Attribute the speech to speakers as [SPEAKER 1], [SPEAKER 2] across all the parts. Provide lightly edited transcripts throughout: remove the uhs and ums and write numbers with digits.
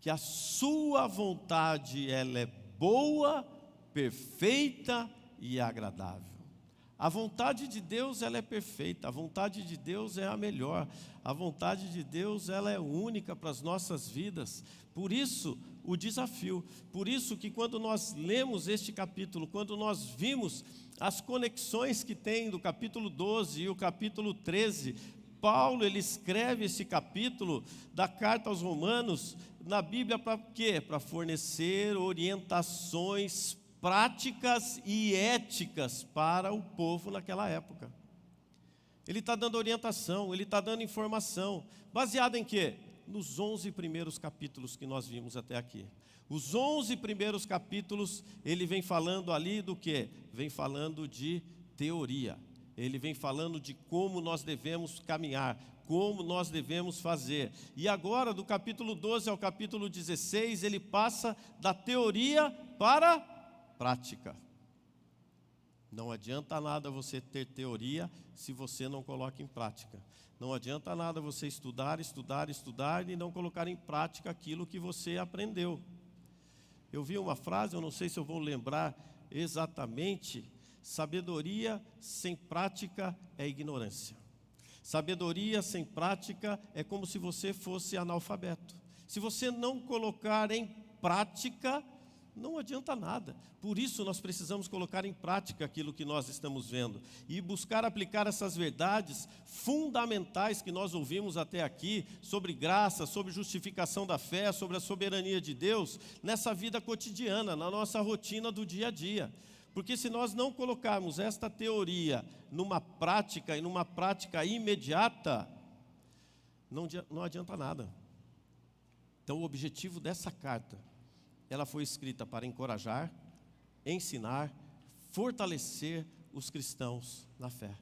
[SPEAKER 1] que a sua vontade ela é boa, perfeita e agradável. A vontade de Deus ela é perfeita, a vontade de Deus é a melhor, a vontade de Deus ela é única para as nossas vidas. Por isso o desafio, por isso que quando nós lemos este capítulo, quando nós vimos as conexões que tem do capítulo 12 e o capítulo 13, Paulo ele escreve esse capítulo da carta aos Romanos na Bíblia para quê? Para fornecer orientações práticas e éticas para o povo naquela época. Ele está dando orientação, ele está dando informação, baseada em quê? Nos 11 primeiros capítulos que nós vimos até aqui. Os 11 primeiros capítulos, ele vem falando ali do quê? Vem falando de teoria. Ele vem falando de como nós devemos caminhar, como nós devemos fazer. E agora, do capítulo 12 ao capítulo 16, ele passa da teoria para a prática. Não adianta nada você ter teoria se você não coloca em prática. Não adianta nada você estudar e não colocar em prática aquilo que você aprendeu. Eu vi uma frase, eu não sei se eu vou lembrar exatamente: sabedoria sem prática é ignorância. Sabedoria sem prática é como se você fosse analfabeto. Se você não colocar em prática, não adianta nada. Por isso nós precisamos colocar em prática aquilo que nós estamos vendo e buscar aplicar essas verdades fundamentais que nós ouvimos até aqui, sobre graça, sobre justificação da fé, sobre a soberania de Deus, nessa vida cotidiana, na nossa rotina do dia a dia. Porque se nós não colocarmos esta teoria numa prática, e numa prática imediata, não adianta nada. Então o objetivo dessa carta, ela foi escrita para encorajar, ensinar, fortalecer os cristãos na fé.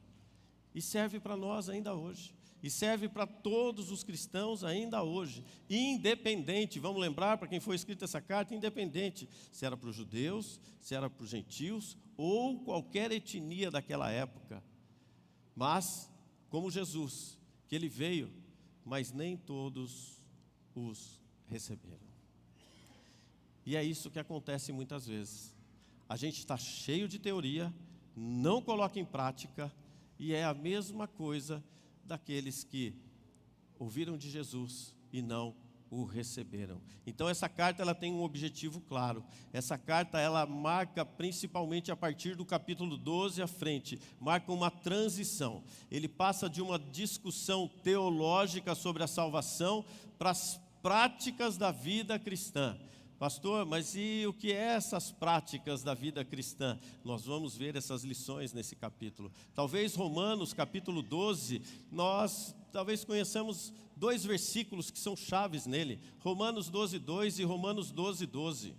[SPEAKER 1] E serve para nós ainda hoje. E serve para todos os cristãos ainda hoje. Independente, vamos lembrar para quem foi escrita essa carta, independente se era para os judeus, se era para os gentios ou qualquer etnia daquela época. Mas, como Jesus, que ele veio, mas nem todos os receberam. E é isso que acontece muitas vezes. A gente está cheio de teoria, não coloca em prática, e é a mesma coisa daqueles que ouviram de Jesus e não o receberam. Então essa carta ela tem um objetivo claro. Essa carta ela marca principalmente a partir do capítulo 12 à frente, marca uma transição. Ele passa de uma discussão teológica sobre a salvação para as práticas da vida cristã. Pastor, mas e o que é essas práticas da vida cristã? Nós vamos ver essas lições nesse capítulo. Talvez Romanos capítulo 12, nós talvez conheçamos 2 versículos que são chaves nele. Romanos 12:2 e Romanos 12:12.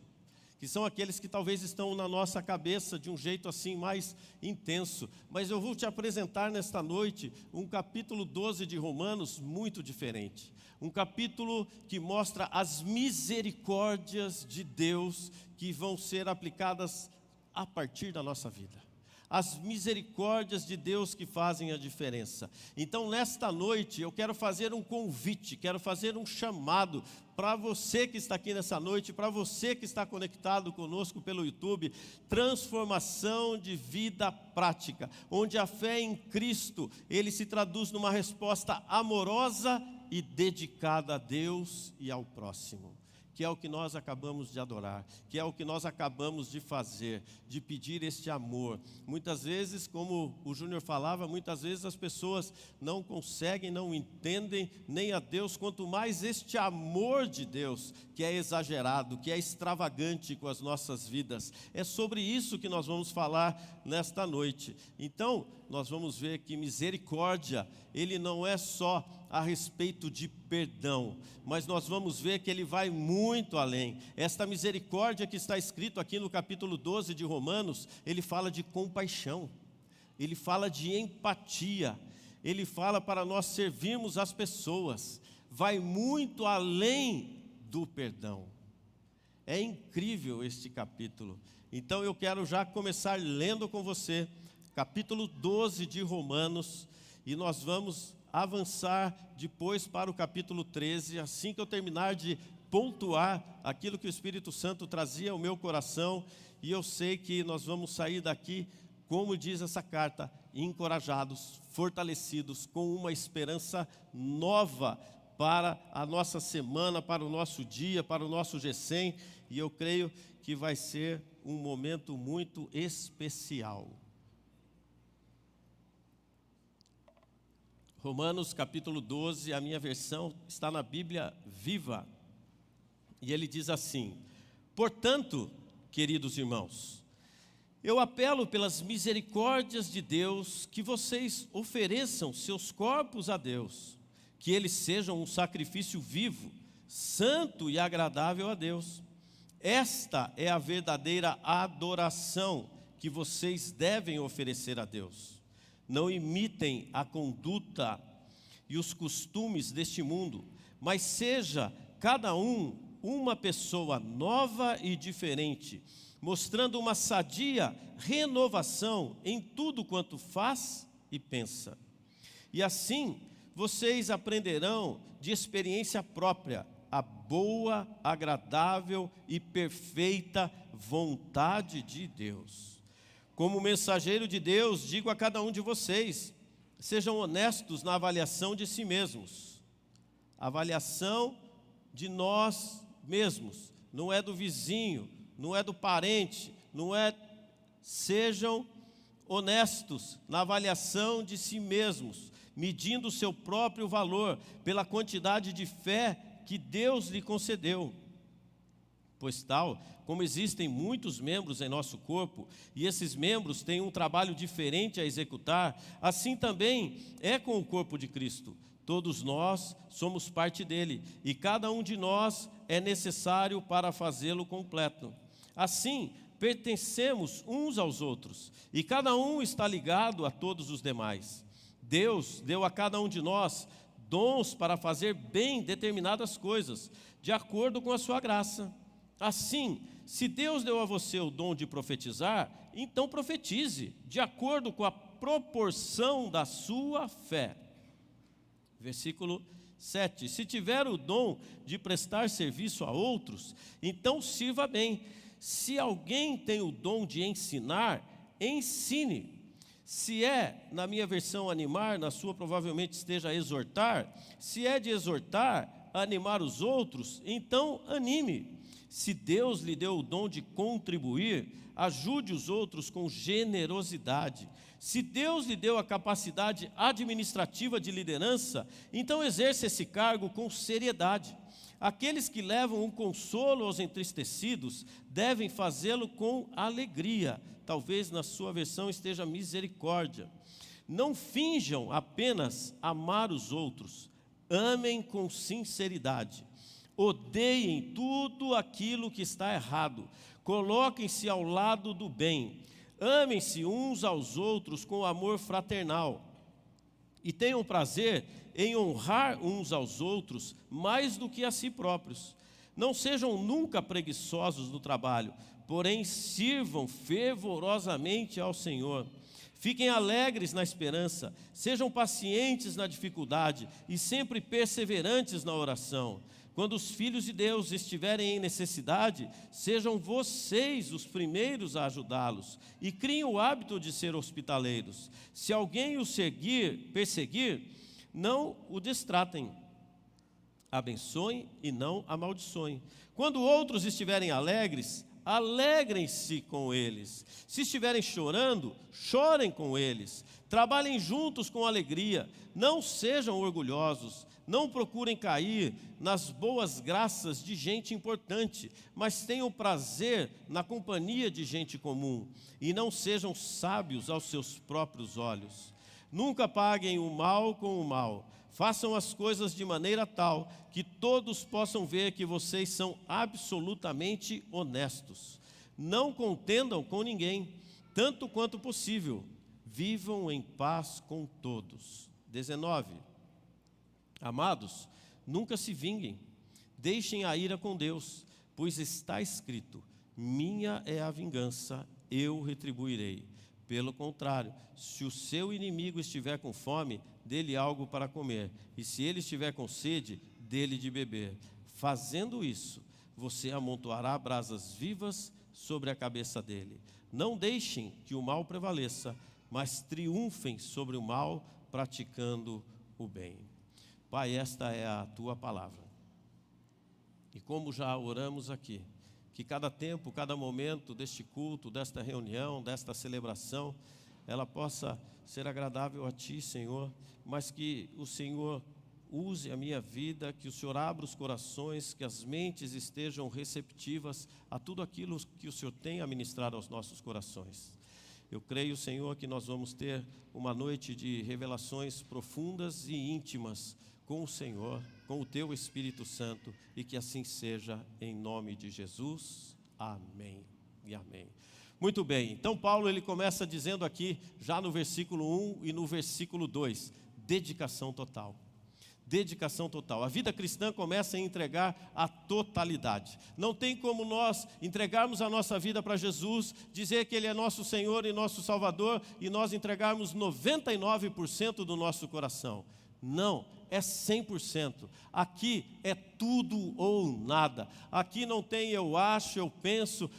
[SPEAKER 1] Que são aqueles que talvez estão na nossa cabeça de um jeito assim mais intenso. Mas eu vou te apresentar nesta noite um capítulo 12 de Romanos muito diferente. Um capítulo que mostra as misericórdias de Deus que vão ser aplicadas a partir da nossa vida. As misericórdias de Deus que fazem a diferença. Então nesta noite eu quero fazer um convite, quero fazer um chamado para você que está aqui nessa noite, para você que está conectado conosco pelo YouTube. Transformação de vida prática, onde a fé em Cristo, ele se traduz numa resposta amorosa e dedicada a Deus e ao próximo. Que é o que nós acabamos de adorar, que é o que nós acabamos de fazer, de pedir este amor. Muitas vezes, como o Júnior falava, muitas vezes as pessoas não conseguem, não entendem nem a Deus, quanto mais este amor de Deus, que é exagerado, que é extravagante com as nossas vidas. É sobre isso que nós vamos falar nesta noite. Então, nós vamos ver que misericórdia, ele não é só a respeito de perdão, mas nós vamos ver que ele vai muito além. Esta misericórdia que está escrito aqui no capítulo 12 de Romanos, ele fala de compaixão, ele fala de empatia, ele fala para nós servirmos as pessoas, vai muito além do perdão. É incrível este capítulo. Então eu quero já começar lendo com você, capítulo 12 de Romanos, e nós vamos avançar depois para o capítulo 13, assim que eu terminar de pontuar aquilo que o Espírito Santo trazia ao meu coração, e eu sei que nós vamos sair daqui, como diz essa carta, encorajados, fortalecidos, com uma esperança nova para a nossa semana, para o nosso dia, para o nosso GECEM, e eu creio que vai ser um momento muito especial. Romanos capítulo 12, a minha versão está na Bíblia Viva, e ele diz assim: portanto, queridos irmãos, eu apelo pelas misericórdias de Deus que vocês ofereçam seus corpos a Deus, que eles sejam um sacrifício vivo, santo e agradável a Deus. Esta é a verdadeira adoração que vocês devem oferecer a Deus. Não imitem a conduta e os costumes deste mundo, mas seja cada um uma pessoa nova e diferente, mostrando uma sadia renovação em tudo quanto faz e pensa. E assim vocês aprenderão de experiência própria a boa, agradável e perfeita vontade de Deus. Como mensageiro de Deus, digo a cada um de vocês: sejam honestos na avaliação de si mesmos. Avaliação de nós mesmos, não é do vizinho, não é do parente, não é. Sejam honestos na avaliação de si mesmos, medindo o seu próprio valor pela quantidade de fé que Deus lhe concedeu. Pois tal como existem muitos membros em nosso corpo, e esses membros têm um trabalho diferente a executar, assim também é com o corpo de Cristo. Todos nós somos parte dele, e cada um de nós é necessário para fazê-lo completo. Assim, pertencemos uns aos outros, e cada um está ligado a todos os demais. Deus deu a cada um de nós dons para fazer bem determinadas coisas, de acordo com a sua graça. Assim, se Deus deu a você o dom de profetizar, então profetize, de acordo com a proporção da sua fé. Versículo 7. Se tiver o dom de prestar serviço a outros, então sirva bem. Se alguém tem o dom de ensinar, ensine. Se é, na minha versão, animar, na sua provavelmente esteja exortar. Se é de exortar, animar os outros, então anime. Se Deus lhe deu o dom de contribuir, ajude os outros com generosidade. Se Deus lhe deu a capacidade administrativa de liderança, então exerça esse cargo com seriedade. Aqueles que levam um consolo aos entristecidos devem fazê-lo com alegria. Talvez na sua versão esteja misericórdia. Não finjam apenas amar os outros, amem com sinceridade. Odeiem tudo aquilo que está errado, coloquem-se ao lado do bem, amem-se uns aos outros com amor fraternal e tenham prazer em honrar uns aos outros mais do que a si próprios. Não sejam nunca preguiçosos no trabalho, porém sirvam fervorosamente ao Senhor. Fiquem alegres na esperança, sejam pacientes na dificuldade e sempre perseverantes na oração. Quando os filhos de Deus estiverem em necessidade, sejam vocês os primeiros a ajudá-los e criem o hábito de ser hospitaleiros. Se alguém o perseguir, não o destratem. Abençoem e não amaldiçoem. Quando outros estiverem alegres, alegrem-se com eles. Se estiverem chorando, chorem com eles. Trabalhem juntos com alegria. Não sejam orgulhosos. Não procurem cair nas boas graças de gente importante, mas tenham prazer na companhia de gente comum. E não sejam sábios aos seus próprios olhos. Nunca paguem o mal com o mal. Façam as coisas de maneira tal que todos possam ver que vocês são absolutamente honestos. Não contendam com ninguém, tanto quanto possível. Vivam em paz com todos. 19. Amados, nunca se vinguem. Deixem a ira com Deus, pois está escrito: minha é a vingança, eu retribuirei. Pelo contrário, se o seu inimigo estiver com fome, dê-lhe algo para comer, e se ele estiver com sede, dê-lhe de beber. Fazendo isso, você amontoará brasas vivas sobre a cabeça dele. Não deixem que o mal prevaleça, mas triunfem sobre o mal, praticando o bem. Pai, esta é a tua palavra. E como já oramos aqui, que cada tempo, cada momento deste culto, desta reunião, desta celebração, ela possa ser agradável a Ti, Senhor, mas que o Senhor use a minha vida, que o Senhor abra os corações, que as mentes estejam receptivas a tudo aquilo que o Senhor tem a ministrar aos nossos corações. Eu creio, Senhor, que nós vamos ter uma noite de revelações profundas e íntimas com o Senhor, com o Teu Espírito Santo, e que assim seja, em nome de Jesus. Amém e amém. Muito bem, então Paulo ele começa dizendo aqui, já no versículo 1 e no versículo 2, dedicação total. Dedicação total. A vida cristã começa a entregar a totalidade. Não tem como nós entregarmos a nossa vida para Jesus, dizer que Ele é nosso Senhor e nosso Salvador, e nós entregarmos 99% do nosso coração. Não, é 100%. Aqui é tudo ou nada. Aqui não tem eu acho, eu penso,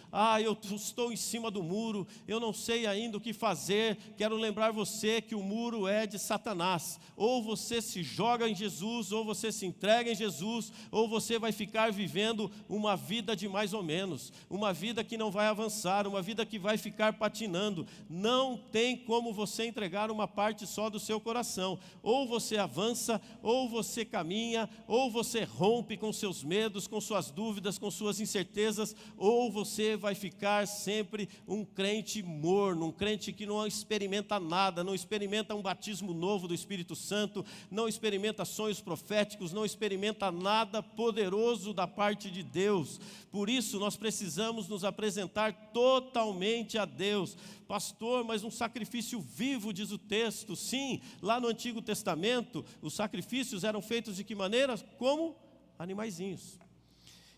[SPEAKER 1] eu estou em cima do muro, eu não sei ainda o que fazer. Quero lembrar você que o muro é de Satanás. Ou você se joga em Jesus, ou você se entrega em Jesus, ou você vai ficar vivendo uma vida de mais ou menos, uma vida que não vai avançar, uma vida que vai ficar patinando. Não tem como você entregar uma parte só do seu coração. Ou você avança, ou você caminha, ou você rompe com seus medos, com suas dúvidas, com suas incertezas, ou você vai ficar sempre um crente morno, um crente que não experimenta nada, não experimenta um batismo novo do Espírito Santo, não experimenta sonhos proféticos, não experimenta nada poderoso da parte de Deus. Por isso nós precisamos nos apresentar totalmente a Deus. Pastor, mas um sacrifício vivo, diz o texto. Sim, lá no Antigo Testamento, os sacrifícios eram feitos de que maneira? Como animaizinhos.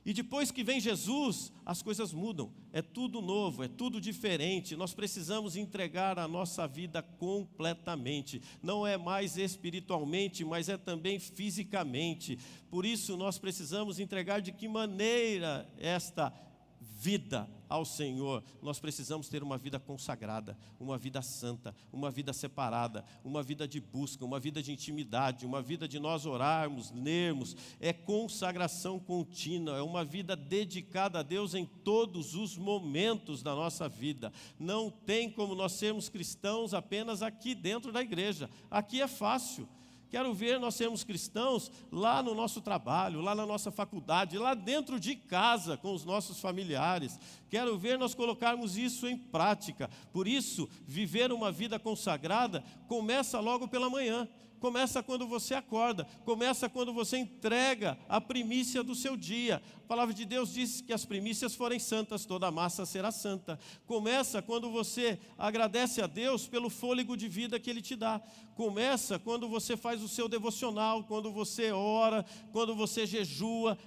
[SPEAKER 1] E depois que vem Jesus, as coisas mudam. É tudo novo, é tudo diferente. Nós precisamos entregar a nossa vida completamente. Não é mais espiritualmente, mas é também fisicamente. Por isso nós precisamos entregar de que maneira esta vida ao Senhor. Nós precisamos ter uma vida consagrada, uma vida santa, uma vida separada, uma vida de busca, uma vida de intimidade, uma vida de nós orarmos, lermos. É consagração contínua, é uma vida dedicada a Deus em todos os momentos da nossa vida. Não tem como nós sermos cristãos apenas aqui dentro da igreja. Aqui é fácil. Quero ver nós sermos cristãos lá no nosso trabalho, lá na nossa faculdade, lá dentro de casa com os nossos familiares. Quero ver nós colocarmos isso em prática. Por isso, viver uma vida consagrada começa logo pela manhã. Começa quando você acorda, começa quando você entrega a primícia do seu dia. A palavra de Deus diz que as primícias forem santas, toda a massa será santa. Começa quando você agradece a Deus pelo fôlego de vida que Ele te dá. Começa quando você faz o seu devocional, quando você ora, quando você jejua.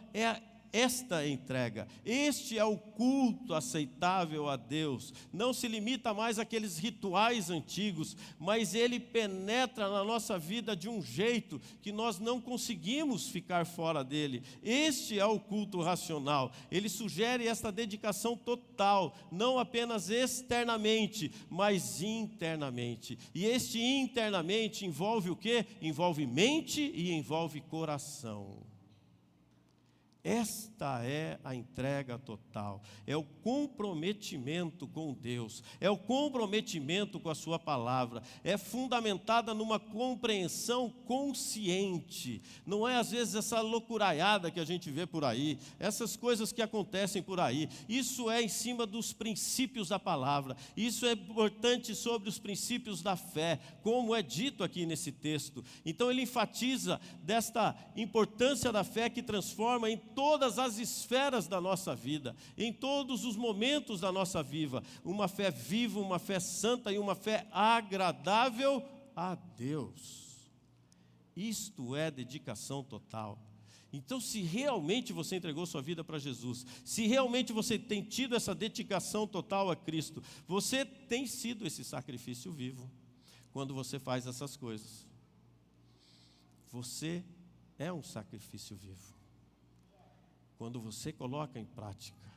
[SPEAKER 1] Esta entrega, este é o culto aceitável a Deus. Não se limita mais àqueles rituais antigos, mas ele penetra na nossa vida de um jeito que nós não conseguimos ficar fora dele. Este é o culto racional. Ele sugere esta dedicação total, não apenas externamente, mas internamente. E este internamente envolve o quê? Envolve mente e envolve coração. Esta é a entrega total, é o comprometimento com Deus, é o comprometimento com a sua palavra, é fundamentada numa compreensão consciente, não é às vezes essa loucuraiada que a gente vê por aí, essas coisas que acontecem por aí. Isso é em cima dos princípios da palavra, isso é importante sobre os princípios da fé, como é dito aqui nesse texto. Então ele enfatiza desta importância da fé que transforma em todas as esferas da nossa vida, em todos os momentos da nossa vida, uma fé viva, uma fé santa e uma fé agradável a Deus. Isto é dedicação total. Então, se realmente você entregou sua vida para Jesus, se realmente você tem tido essa dedicação total a Cristo, você tem sido esse sacrifício vivo, quando você faz essas coisas. Você é um sacrifício vivo. quando você coloca em prática.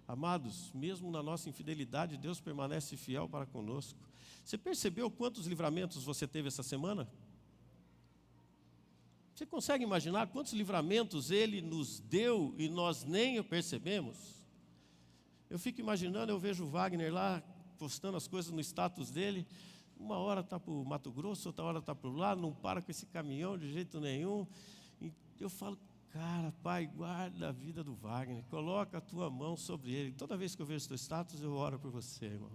[SPEAKER 1] Amados, mesmo na nossa infidelidade, Deus permanece fiel para conosco. Você percebeu quantos livramentos você teve essa semana? Você consegue imaginar quantos livramentos Ele nos deu e nós nem o percebemos? Eu fico imaginando, eu vejo o Wagner lá, postando as coisas no status dele, uma hora está para o Mato Grosso, outra hora está para lá, não para com esse caminhão de jeito nenhum. E eu falo, cara, Pai, guarda a vida do Wagner, coloca a tua mão sobre ele. Toda vez que eu vejo o teu status, eu oro por você, irmão.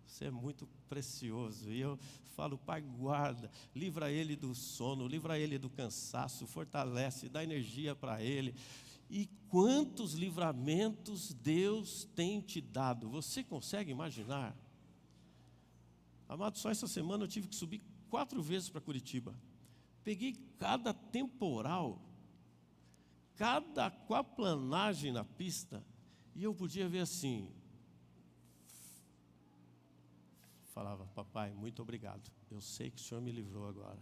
[SPEAKER 1] Você é muito precioso. E eu falo, Pai, guarda, livra ele do sono, livra ele do cansaço, fortalece, dá energia para ele. E quantos livramentos Deus tem te dado? Você consegue imaginar? Amado, só essa semana eu tive que subir 4 vezes para Curitiba. Peguei cada temporal, cada aquaplanagem na pista, e eu podia ver assim. Falava, papai, muito obrigado. Eu sei que o Senhor me livrou agora.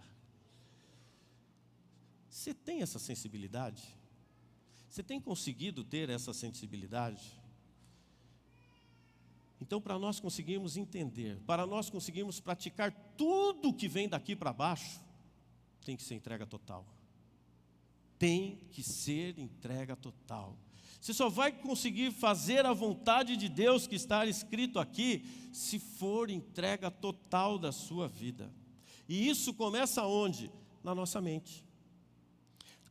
[SPEAKER 1] Você tem essa sensibilidade? Você tem conseguido ter essa sensibilidade? Então, para nós conseguirmos entender, para nós conseguirmos praticar tudo que vem daqui para baixo, tem que ser entrega total. Tem que ser entrega total. Você só vai conseguir fazer a vontade de Deus que está escrito aqui, se for entrega total da sua vida. E isso começa onde? Na nossa mente.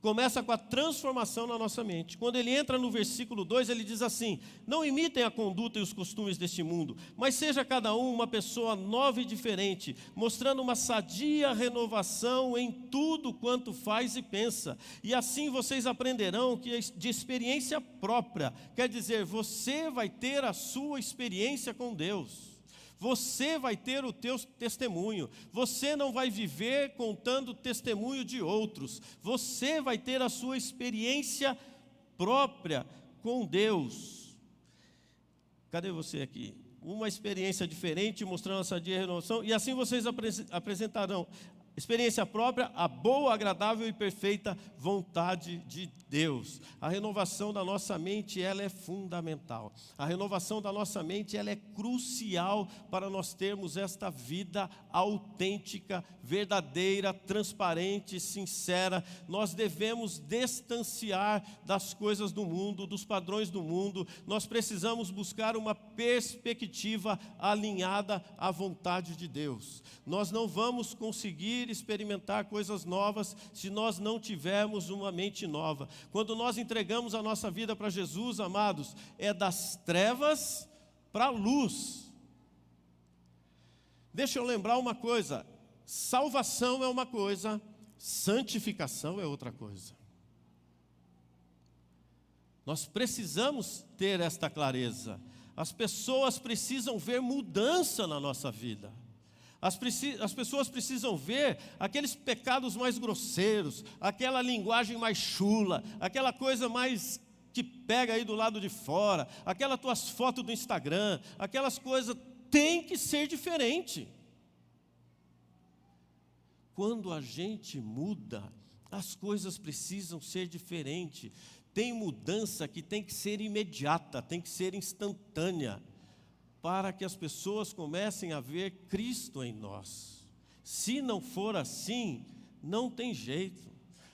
[SPEAKER 1] Começa com a transformação na nossa mente. Quando ele entra no versículo 2, ele diz assim: não imitem a conduta e os costumes deste mundo, mas seja cada um uma pessoa nova e diferente, mostrando uma sadia renovação em tudo quanto faz e pensa. E assim vocês aprenderão que de experiência própria, quer dizer, você vai ter a sua experiência com Deus. Você vai ter o teu testemunho. Você não vai viver contando o testemunho de outros. Você vai ter a sua experiência própria com Deus. Cadê você aqui? Uma experiência diferente, mostrando a sadia renovação. E assim vocês apresentarão experiência própria, a boa, agradável e perfeita vontade de Deus. A renovação da nossa mente, ela é fundamental. A renovação da nossa mente, ela é crucial para nós termos esta vida autêntica, verdadeira, transparente, sincera. Nós devemos distanciar das coisas do mundo, dos padrões do mundo. Nós precisamos buscar uma perspectiva alinhada à vontade de Deus. Nós não vamos conseguir experimentar coisas novas se nós não tivermos uma mente nova. Quando nós entregamos a nossa vida para Jesus, amados, é das trevas para a luz. Deixa eu lembrar uma coisa: salvação é uma coisa, santificação é outra coisa. Nós precisamos ter esta clareza. As pessoas precisam ver mudança na nossa vida. As pessoas precisam ver aqueles pecados mais grosseiros, aquela linguagem mais chula, aquela coisa mais que pega aí do lado de fora, aquelas tuas fotos do Instagram, aquelas coisas, tem que ser diferente. Quando a gente muda, as coisas precisam ser diferentes. Tem mudança que tem que ser imediata, tem que ser instantânea, para que as pessoas comecem a ver Cristo em nós. Se não for assim, não tem jeito.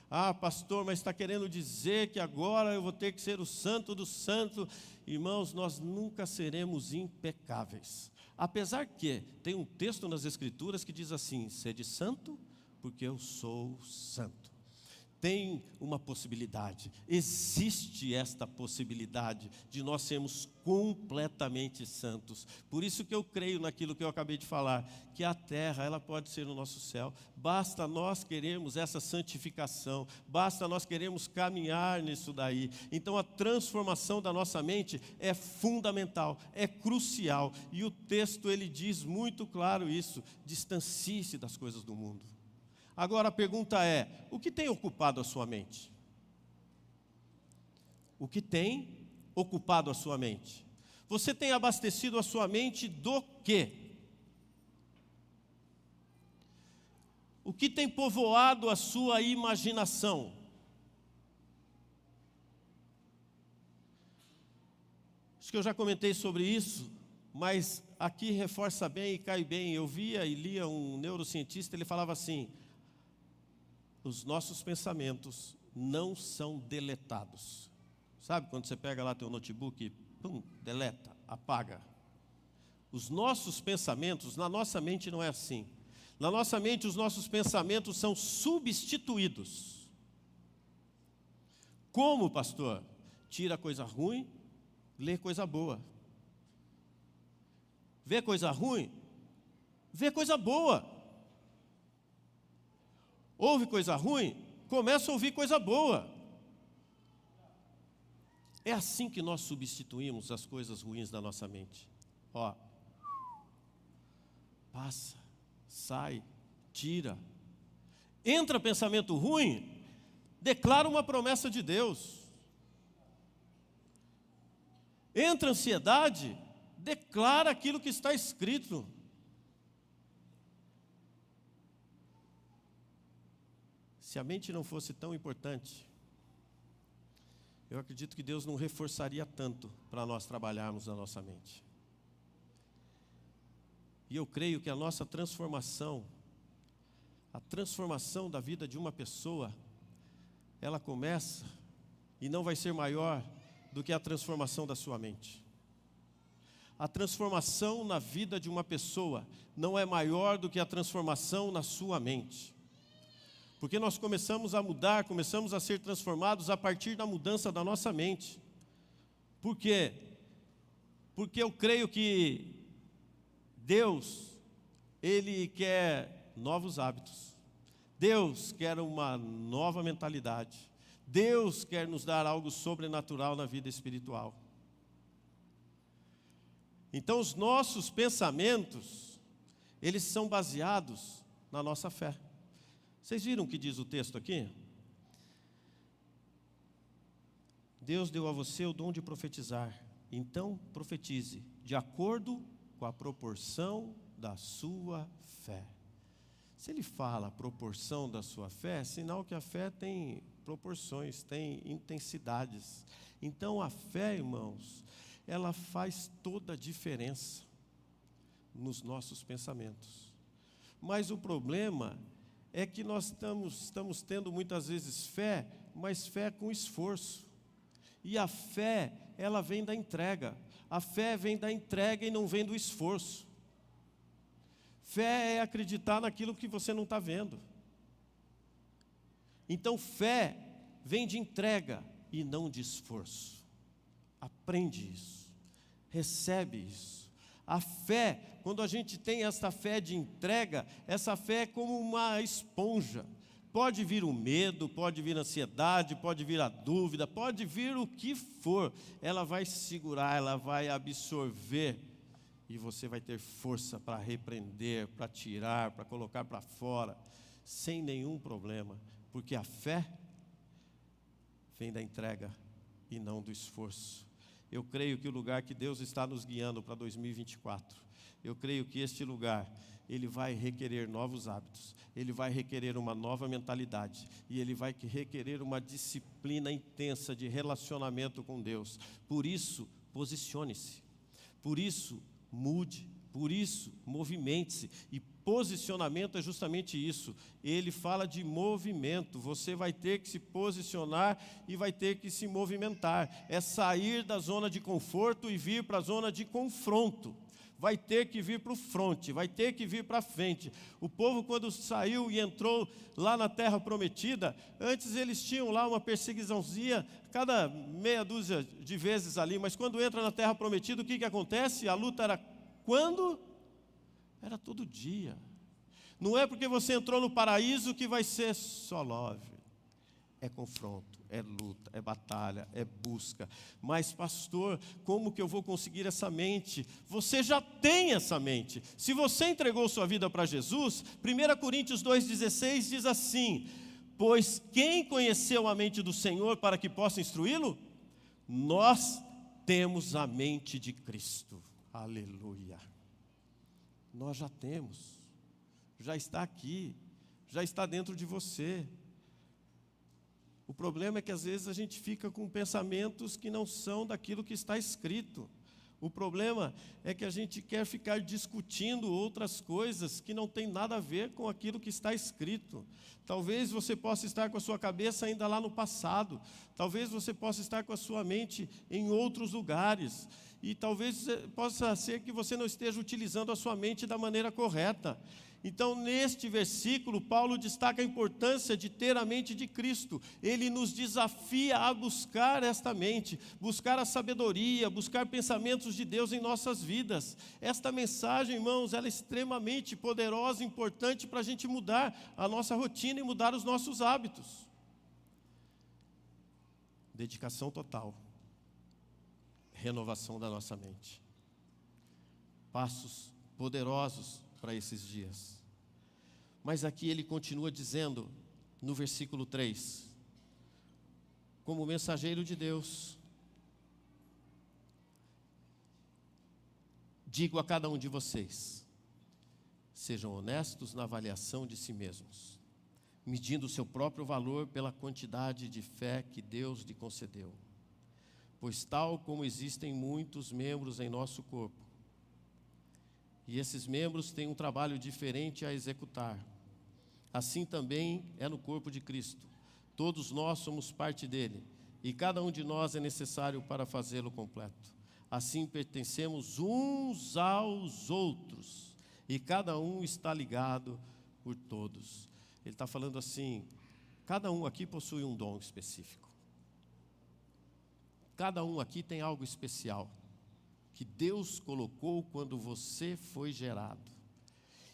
[SPEAKER 1] Ah, pastor, mas está querendo dizer que agora eu vou ter que ser o santo do santo. Irmãos, nós nunca seremos impecáveis. Apesar que tem um texto nas Escrituras que diz assim: sede santo, porque eu sou santo. Tem uma possibilidade, existe esta possibilidade de nós sermos completamente santos. Por isso que eu creio naquilo que eu acabei de falar, que a terra, ela pode ser o nosso céu. Basta nós queremos essa santificação, basta nós queremos caminhar nisso daí. Então a transformação da nossa mente é fundamental, é crucial. E o texto ele diz muito claro isso: distancie-se das coisas do mundo. Agora a pergunta é: o que tem ocupado a sua mente? O que tem ocupado a sua mente? Você tem abastecido a sua mente do quê? O que tem povoado a sua imaginação? Acho que eu já comentei sobre isso, mas aqui reforça bem e cai bem. Eu via e lia um neurocientista, ele falava assim: os nossos pensamentos não são deletados. Sabe quando você pega lá teu notebook e pum, deleta, apaga? Os nossos pensamentos, na nossa mente não é assim. Na nossa mente os nossos pensamentos são substituídos. Como, pastor? Tira coisa ruim, lê coisa boa. Vê coisa ruim, vê coisa boa. Ouve coisa ruim, começa a ouvir coisa boa. É assim que nós substituímos as coisas ruins da nossa mente. Ó, passa, sai, tira. Entra pensamento ruim, declara uma promessa de Deus. Entra ansiedade, declara aquilo que está escrito. Se a mente não fosse tão importante, eu acredito que Deus não reforçaria tanto para nós trabalharmos a nossa mente. E eu creio que a nossa transformação, a transformação da vida de uma pessoa, ela começa e não vai ser maior do que a transformação da sua mente. A transformação na vida de uma pessoa não é maior do que a transformação na sua mente. Porque nós começamos a mudar, começamos a ser transformados a partir da mudança da nossa mente. Por quê? Porque eu creio que Deus, Ele quer novos hábitos. Deus quer uma nova mentalidade. Deus quer nos dar algo sobrenatural na vida espiritual. Então os nossos pensamentos, eles são baseados na nossa fé. Vocês viram o que diz o texto aqui? Deus deu a você o dom de profetizar. Então profetize, de acordo com a proporção da sua fé. Se ele fala a proporção da sua fé, é sinal que a fé tem proporções, tem intensidades. Então a fé, irmãos, ela faz toda a diferença nos nossos pensamentos. Mas o problema é que nós estamos tendo muitas vezes fé, mas fé com esforço. E a fé, ela vem da entrega. A fé vem da entrega e não vem do esforço. Fé é acreditar naquilo que você não está vendo. Então fé vem de entrega e não de esforço. Aprende isso. Recebe isso. A fé, quando a gente tem essa fé de entrega, essa fé é como uma esponja. Pode vir o medo, pode vir a ansiedade, pode vir a dúvida, pode vir o que for. Ela vai segurar, ela vai absorver. E você vai ter força para repreender, para tirar, para colocar para fora, sem nenhum problema. Porque a fé vem da entrega e não do esforço. Eu creio que o lugar que Deus está nos guiando para 2024, eu creio que este lugar, ele vai requerer novos hábitos, ele vai requerer uma nova mentalidade, e ele vai requerer uma disciplina intensa de relacionamento com Deus. Por isso, posicione-se, por isso, mude, por isso, movimente-se. E posicionamento é justamente isso. Ele fala de movimento. Você vai ter que se posicionar e vai ter que se movimentar. É sair da zona de conforto e vir para a zona de confronto. Vai ter que vir para o fronte, vai ter que vir para a frente. O povo, quando saiu e entrou lá na terra prometida, antes eles tinham lá uma perseguiçãozinha, cada meia dúzia de vezes ali, mas quando entra na terra prometida, o que acontece? A luta era quando? Era todo dia. Não é porque você entrou no paraíso que vai ser só love. É confronto, é luta, é batalha, é busca. Mas pastor, como que eu vou conseguir essa mente? Você já tem essa mente. Se você entregou sua vida para Jesus, 1 Coríntios 2,16 diz assim: pois quem conheceu a mente do Senhor para que possa instruí-lo? Nós temos a mente de Cristo. Aleluia. Nós já temos. Já está aqui. Já está dentro de você. O problema é que às vezes a gente fica com pensamentos que não são daquilo que está escrito. O problema é que a gente quer ficar discutindo outras coisas que não tem nada a ver com aquilo que está escrito. Talvez você possa estar com a sua cabeça ainda lá no passado. Talvez você possa estar com a sua mente em outros lugares. E talvez possa ser que você não esteja utilizando a sua mente da maneira correta. Então, neste versículo, Paulo destaca a importância de ter a mente de Cristo. Ele nos desafia a buscar esta mente, buscar a sabedoria, buscar pensamentos de Deus em nossas vidas. Esta mensagem, irmãos, ela é extremamente poderosa e importante para a gente mudar a nossa rotina e mudar os nossos hábitos. Dedicação total. Renovação da nossa mente. Passos poderosos para esses dias. Mas aqui ele continua dizendo, no versículo 3, como mensageiro de Deus, digo a cada um de vocês, sejam honestos na avaliação de si mesmos, medindo o seu próprio valor pela quantidade de fé que Deus lhe concedeu. Pois tal como existem muitos membros em nosso corpo, e esses membros têm um trabalho diferente a executar, assim também é no corpo de Cristo. Todos nós somos parte dele, e cada um de nós é necessário para fazê-lo completo. Assim pertencemos uns aos outros, e cada um está ligado por todos. Ele está falando assim, cada um aqui possui um dom específico. Cada um aqui tem algo especial que Deus colocou quando você foi gerado.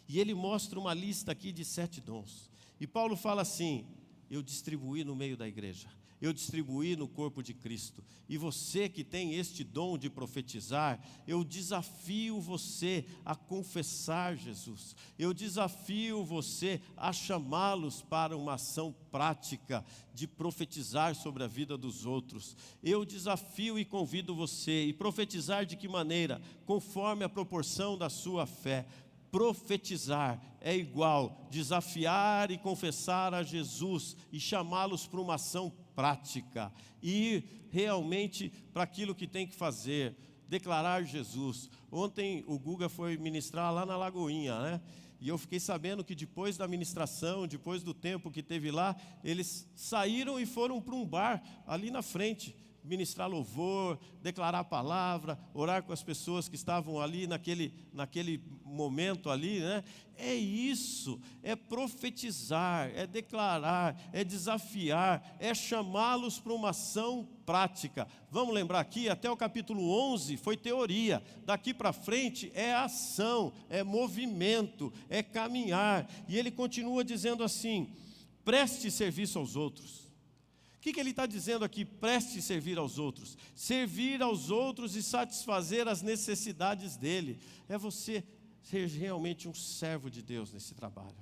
[SPEAKER 1] E ele mostra uma lista aqui de 7 dons. E Paulo fala assim, eu distribuí no meio da igreja, eu distribuí no corpo de Cristo. E você que tem este dom de profetizar, eu desafio você a confessar Jesus. Eu desafio você a chamá-los para uma ação prática de profetizar sobre a vida dos outros. Eu desafio e convido você, e profetizar de que maneira? Conforme a proporção da sua fé. Profetizar é igual desafiar e confessar a Jesus e chamá-los para uma ação prática, ir realmente para aquilo que tem que fazer, declarar Jesus. Ontem o Guga foi ministrar lá na Lagoinha, né? E eu fiquei sabendo que depois da ministração, depois do tempo que teve lá, eles saíram e foram para um bar ali na frente, ministrar louvor, declarar a palavra, orar com as pessoas que estavam ali naquele momento ali, né? É isso, é profetizar, é declarar, é desafiar, é chamá-los para uma ação prática. Vamos lembrar aqui, até o capítulo 11 foi teoria, daqui para frente é ação, é movimento, é caminhar. E ele continua dizendo assim, preste serviço aos outros. O que ele está dizendo aqui? Preste servir aos outros. Servir aos outros e satisfazer as necessidades dele. É você ser realmente um servo de Deus nesse trabalho.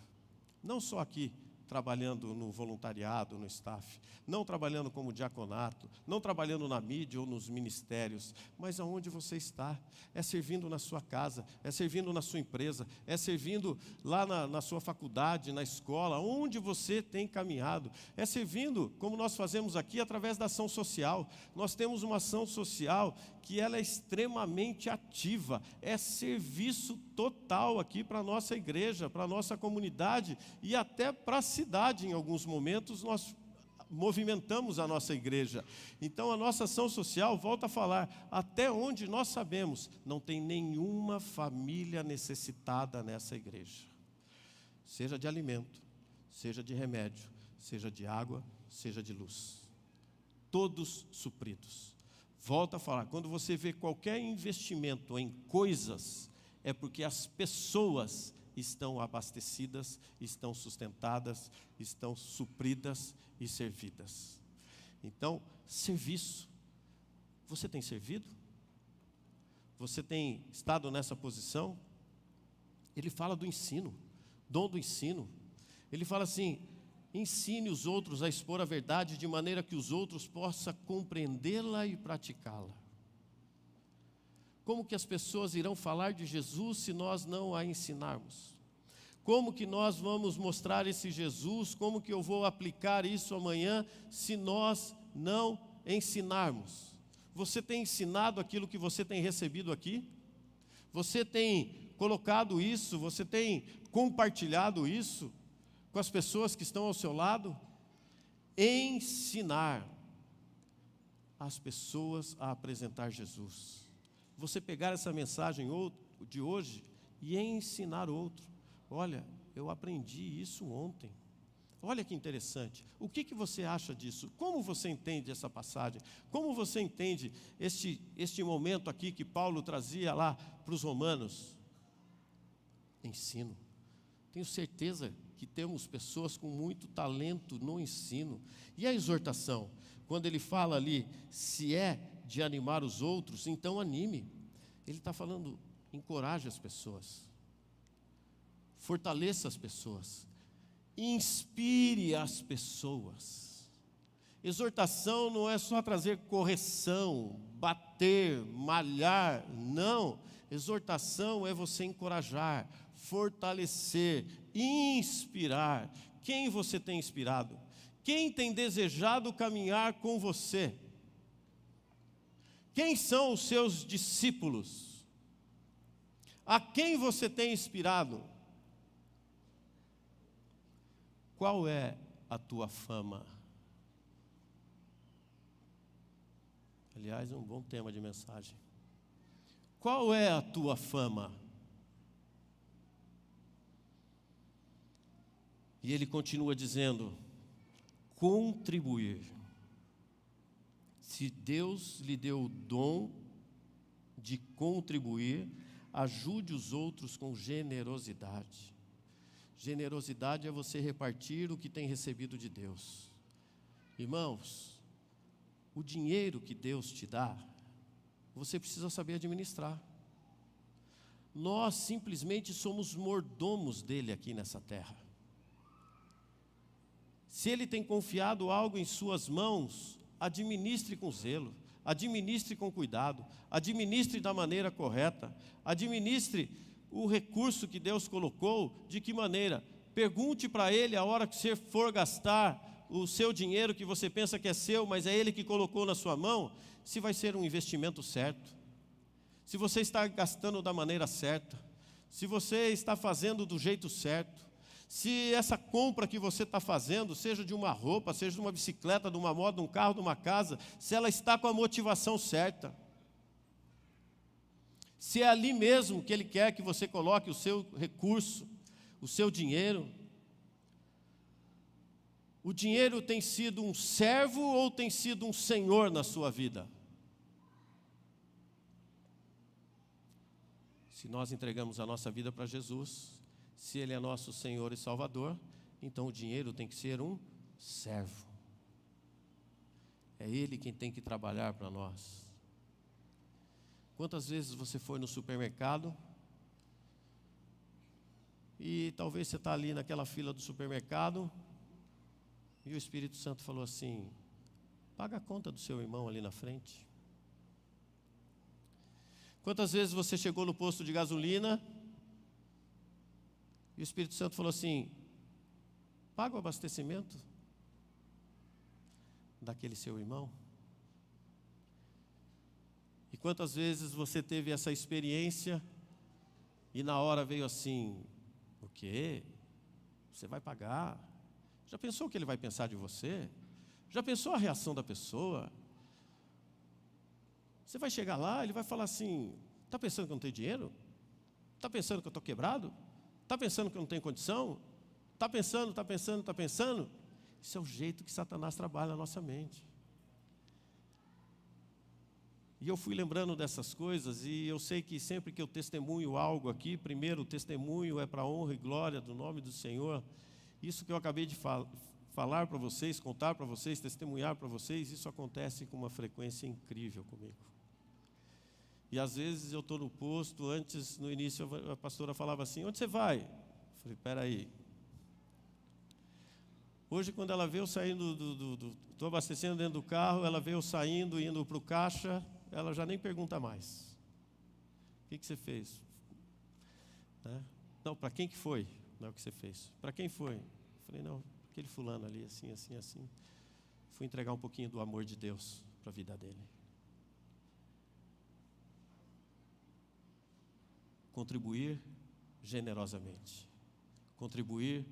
[SPEAKER 1] Não só aqui, trabalhando no voluntariado, no staff, não trabalhando como diaconato, não trabalhando na mídia ou nos ministérios, mas aonde você está, é servindo na sua casa, é servindo na sua empresa, é servindo lá na sua faculdade, na escola, onde você tem caminhado, é servindo, como nós fazemos aqui, através da ação social. Nós temos uma ação social que ela é extremamente ativa, é serviço total aqui para a nossa igreja, para a nossa comunidade e até para a cidade. Em alguns momentos nós movimentamos a nossa igreja. Então a nossa ação social, volta a falar, até onde nós sabemos, não tem nenhuma família necessitada nessa igreja. Seja de alimento, seja de remédio, seja de água, seja de luz. Todos supridos. Volta a falar, quando você vê qualquer investimento em coisas, é porque as pessoas estão abastecidas, estão sustentadas, estão supridas e servidas. Então, serviço. Você tem servido? Você tem estado nessa posição? Ele fala do ensino, dom do ensino. Ele fala assim, ensine os outros a expor a verdade de maneira que os outros possam compreendê-la e praticá-la. Como que as pessoas irão falar de Jesus se nós não a ensinarmos? Como que nós vamos mostrar esse Jesus? Como que eu vou aplicar isso amanhã se nós não ensinarmos? Você tem ensinado aquilo que você tem recebido aqui? Você tem colocado isso? Você tem compartilhado isso com as pessoas que estão ao seu lado? Ensinar as pessoas a apresentar Jesus. Você pegar essa mensagem de hoje e ensinar outro. Olha, eu aprendi isso ontem. Olha que interessante. O que você acha disso? Como você entende essa passagem? Como você entende este momento aqui que Paulo trazia lá para os romanos? Ensino. Tenho certeza que temos pessoas com muito talento no ensino. E a exortação? Quando ele fala ali, se é de animar os outros, então anime. Ele está falando, encoraje as pessoas. Fortaleça as pessoas. Inspire as pessoas. Exortação não é só trazer correção, bater, malhar, não. Exortação é você encorajar, fortalecer, inspirar. Quem você tem inspirado? Quem tem desejado caminhar com você? Quem são os seus discípulos? A quem você tem inspirado? Qual é a tua fama? Aliás, é um bom tema de mensagem. Qual é a tua fama? E ele continua dizendo, contribuir. Se Deus lhe deu o dom de contribuir, ajude os outros com generosidade. Generosidade é você repartir o que tem recebido de Deus. Irmãos, o dinheiro que Deus te dá, você precisa saber administrar. Nós simplesmente somos mordomos dele aqui nessa terra. Se ele tem confiado algo em suas mãos, administre com zelo, administre com cuidado, administre da maneira correta, administre o recurso que Deus colocou, de que maneira? Pergunte para Ele a hora que você for gastar o seu dinheiro que você pensa que é seu, mas é Ele que colocou na sua mão, se vai ser um investimento certo, se você está gastando da maneira certa, se você está fazendo do jeito certo, se essa compra que você está fazendo, seja de uma roupa, seja de uma bicicleta, de uma moto, de um carro, de uma casa, se ela está com a motivação certa. Se é ali mesmo que Ele quer que você coloque o seu recurso, o seu dinheiro. O dinheiro tem sido um servo ou tem sido um senhor na sua vida? Se nós entregamos a nossa vida para Jesus, se Ele é nosso Senhor e Salvador, então o dinheiro tem que ser um servo. É Ele quem tem que trabalhar para nós. Quantas vezes você foi no supermercado e talvez você está ali naquela fila do supermercado e o Espírito Santo falou assim, paga a conta do seu irmão ali na frente. Quantas vezes você chegou no posto de gasolina e o Espírito Santo falou assim, paga o abastecimento daquele seu irmão? E quantas vezes você teve essa experiência e na hora veio assim, o quê? Você vai pagar? Já pensou o que ele vai pensar de você? Já pensou a reação da pessoa? Você vai chegar lá, ele vai falar assim, está pensando que eu não tenho dinheiro? Está pensando que eu estou quebrado? Está pensando que eu não tenho condição? Está pensando? Isso é o jeito que Satanás trabalha na nossa mente. E eu fui lembrando dessas coisas, e eu sei que sempre que eu testemunho algo aqui, primeiro o testemunho é para a honra e glória do nome do Senhor. Isso que eu acabei de falar para vocês, contar para vocês, testemunhar para vocês, isso acontece com uma frequência incrível comigo. E às vezes eu estou no posto, antes, no início, a pastora falava assim, onde você vai? Eu falei, espera aí. Hoje, quando ela vê eu saindo estou abastecendo dentro do carro, ela vê eu saindo, indo para o caixa, ela já nem pergunta mais. O que você fez? Né? Não, para quem que foi? não é o que você fez. Para quem foi? Eu falei, não, aquele fulano ali, assim, assim, assim. Fui entregar um pouquinho do amor de Deus para a vida dele. Contribuir generosamente. Contribuir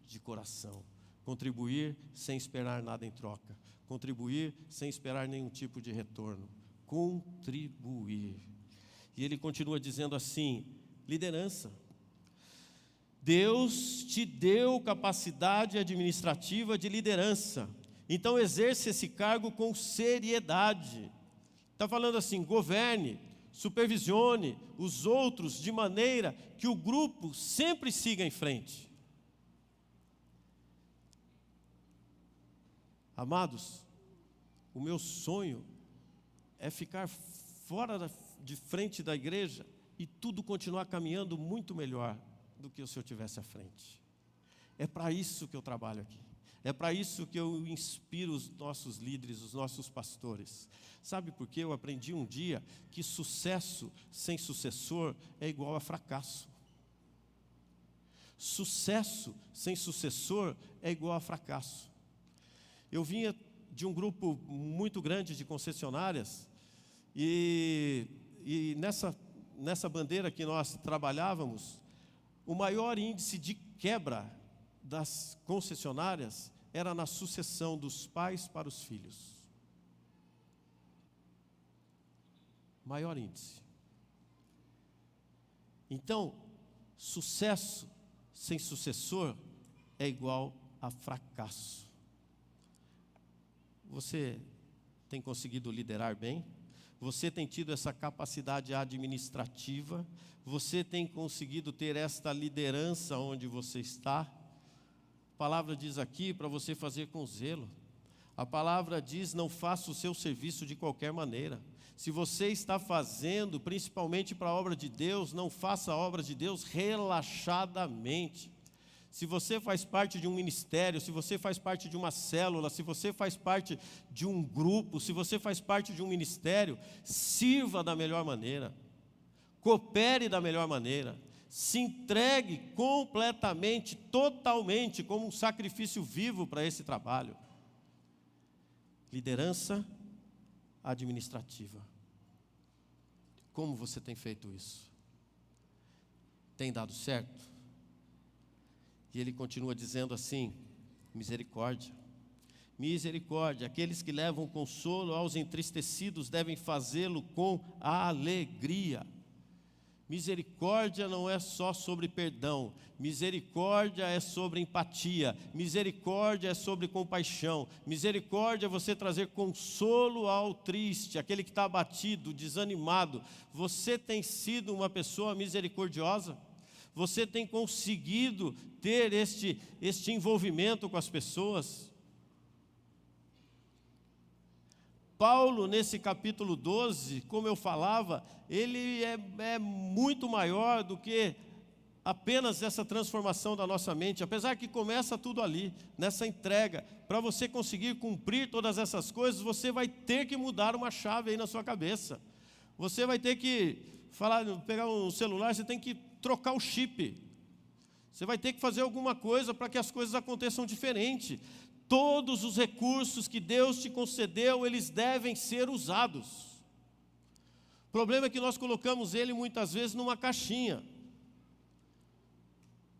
[SPEAKER 1] de coração. Contribuir sem esperar nada em troca. Contribuir sem esperar nenhum tipo de retorno. Contribuir. E ele continua dizendo assim, liderança. Deus te deu capacidade administrativa de liderança. Então exerça esse cargo com seriedade. Está falando assim, governe, supervisione os outros de maneira que o grupo sempre siga em frente. Amados, o meu sonho é ficar fora de frente da igreja e tudo continuar caminhando muito melhor do que se eu estivesse à frente. É para isso que eu trabalho aqui. É para isso que eu inspiro os nossos líderes, os nossos pastores. Sabe por quê? Eu aprendi um dia que sucesso sem sucessor é igual a fracasso. Sucesso sem sucessor é igual a fracasso. Eu vinha de um grupo muito grande de concessionárias e nessa bandeira que nós trabalhávamos, o maior índice de quebra das concessionárias era na sucessão dos pais para os filhos. Maior índice. Então, sucesso sem sucessor é igual a fracasso. Você tem conseguido liderar bem? Você tem tido essa capacidade administrativa? Você tem conseguido ter esta liderança onde você está? A palavra diz aqui para você fazer com zelo. A palavra diz, não faça o seu serviço de qualquer maneira. Se você está fazendo, principalmente para a obra de Deus, não faça a obra de Deus relaxadamente. Se você faz parte de um ministério, se você faz parte de uma célula, se você faz parte de um grupo, se você faz parte de um ministério, sirva da melhor maneira, coopere da melhor maneira, se entregue completamente, totalmente, como um sacrifício vivo para esse trabalho. Liderança administrativa. Como você tem feito isso? Tem dado certo? E ele continua dizendo assim, misericórdia. Misericórdia, aqueles que levam consolo aos entristecidos devem fazê-lo com alegria. Misericórdia não é só sobre perdão, misericórdia é sobre empatia, misericórdia é sobre compaixão, misericórdia é você trazer consolo ao triste, aquele que está abatido, desanimado. Você tem sido uma pessoa misericordiosa? Você tem conseguido ter este envolvimento com as pessoas? Paulo, nesse capítulo 12, como eu falava, ele é muito maior do que apenas essa transformação da nossa mente, apesar que começa tudo ali, nessa entrega. Para você conseguir cumprir todas essas coisas, você vai ter que mudar uma chave aí na sua cabeça. Você vai ter que pegar um celular, você tem que trocar o chip. Você vai ter que fazer alguma coisa para que as coisas aconteçam diferente. Todos os recursos que Deus te concedeu, eles devem ser usados. O problema é que nós colocamos ele muitas vezes numa caixinha.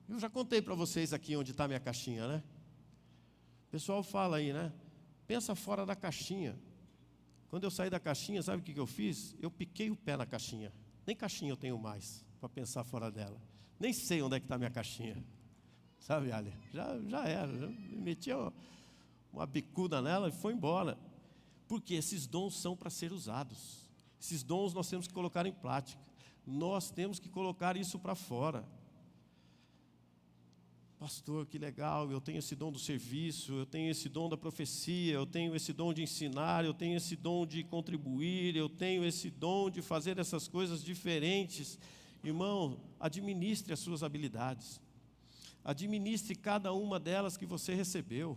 [SPEAKER 1] Eu já contei para vocês aqui onde está a minha caixinha, né? O pessoal fala aí, né? Pensa fora da caixinha. Quando eu saí da caixinha, sabe o que eu fiz? Eu piquei o pé na caixinha. Nem caixinha eu tenho mais para pensar fora dela. Nem sei onde é que está a minha caixinha. Sabe, Ali? Já era. Já meti uma bicuda nela e foi embora. Porque esses dons são para ser usados. Esses dons nós temos que colocar em prática. Nós temos que colocar isso para fora. Pastor, que legal, eu tenho esse dom do serviço, eu tenho esse dom da profecia, eu tenho esse dom de ensinar, eu tenho esse dom de contribuir, eu tenho esse dom de fazer essas coisas diferentes. Irmão, administre as suas habilidades. Administre cada uma delas que você recebeu.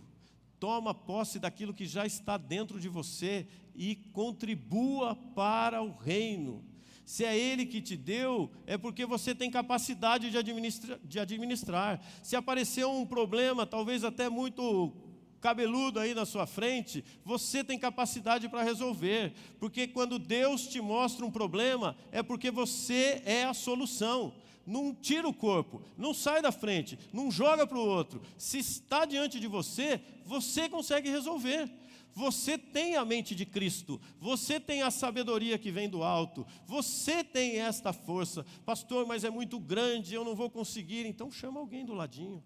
[SPEAKER 1] Toma posse daquilo que já está dentro de você e contribua para o reino. Se é Ele que te deu, é porque você tem capacidade de administrar. Se aparecer um problema, talvez até muito cabeludo aí na sua frente, você tem capacidade para resolver. Porque quando Deus te mostra um problema, é porque você é a solução. Não tira o corpo, não sai da frente, não joga para o outro. Se está diante de você, você consegue resolver. Você tem a mente de Cristo, você tem a sabedoria que vem do alto, você tem esta força. Pastor, mas é muito grande, eu não vou conseguir. Então chama alguém do ladinho.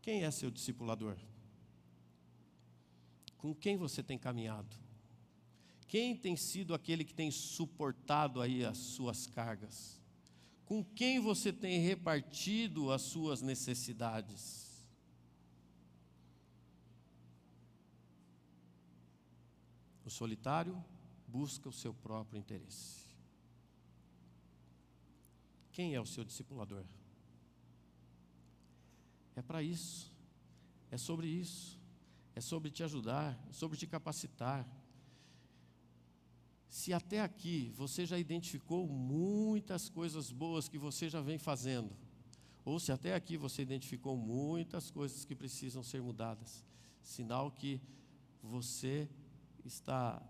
[SPEAKER 1] Quem é seu discipulador? Com quem você tem caminhado? Quem tem sido aquele que tem suportado aí as suas cargas? Com quem você tem repartido as suas necessidades? O solitário busca o seu próprio interesse. Quem é o seu discipulador? É para isso, é sobre isso, é sobre te ajudar, é sobre te capacitar. Se até aqui você já identificou muitas coisas boas que você já vem fazendo, ou se até aqui você identificou muitas coisas que precisam ser mudadas, sinal que você está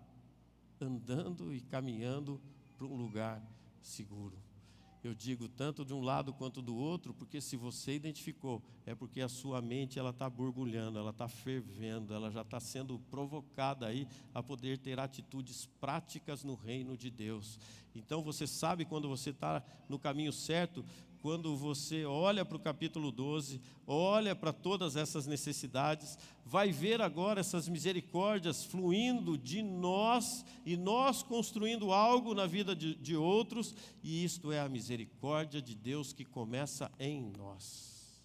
[SPEAKER 1] andando e caminhando para um lugar seguro. Eu digo tanto de um lado quanto do outro, porque se você identificou, é porque a sua mente ela está borbulhando, ela está fervendo, ela já está sendo provocada aí a poder ter atitudes práticas no reino de Deus. Então você sabe quando você está no caminho certo, quando você olha para o capítulo 12, olha para todas essas necessidades, vai ver agora essas misericórdias fluindo de nós, e nós construindo algo na vida de outros, e isto é a misericórdia de Deus que começa em nós,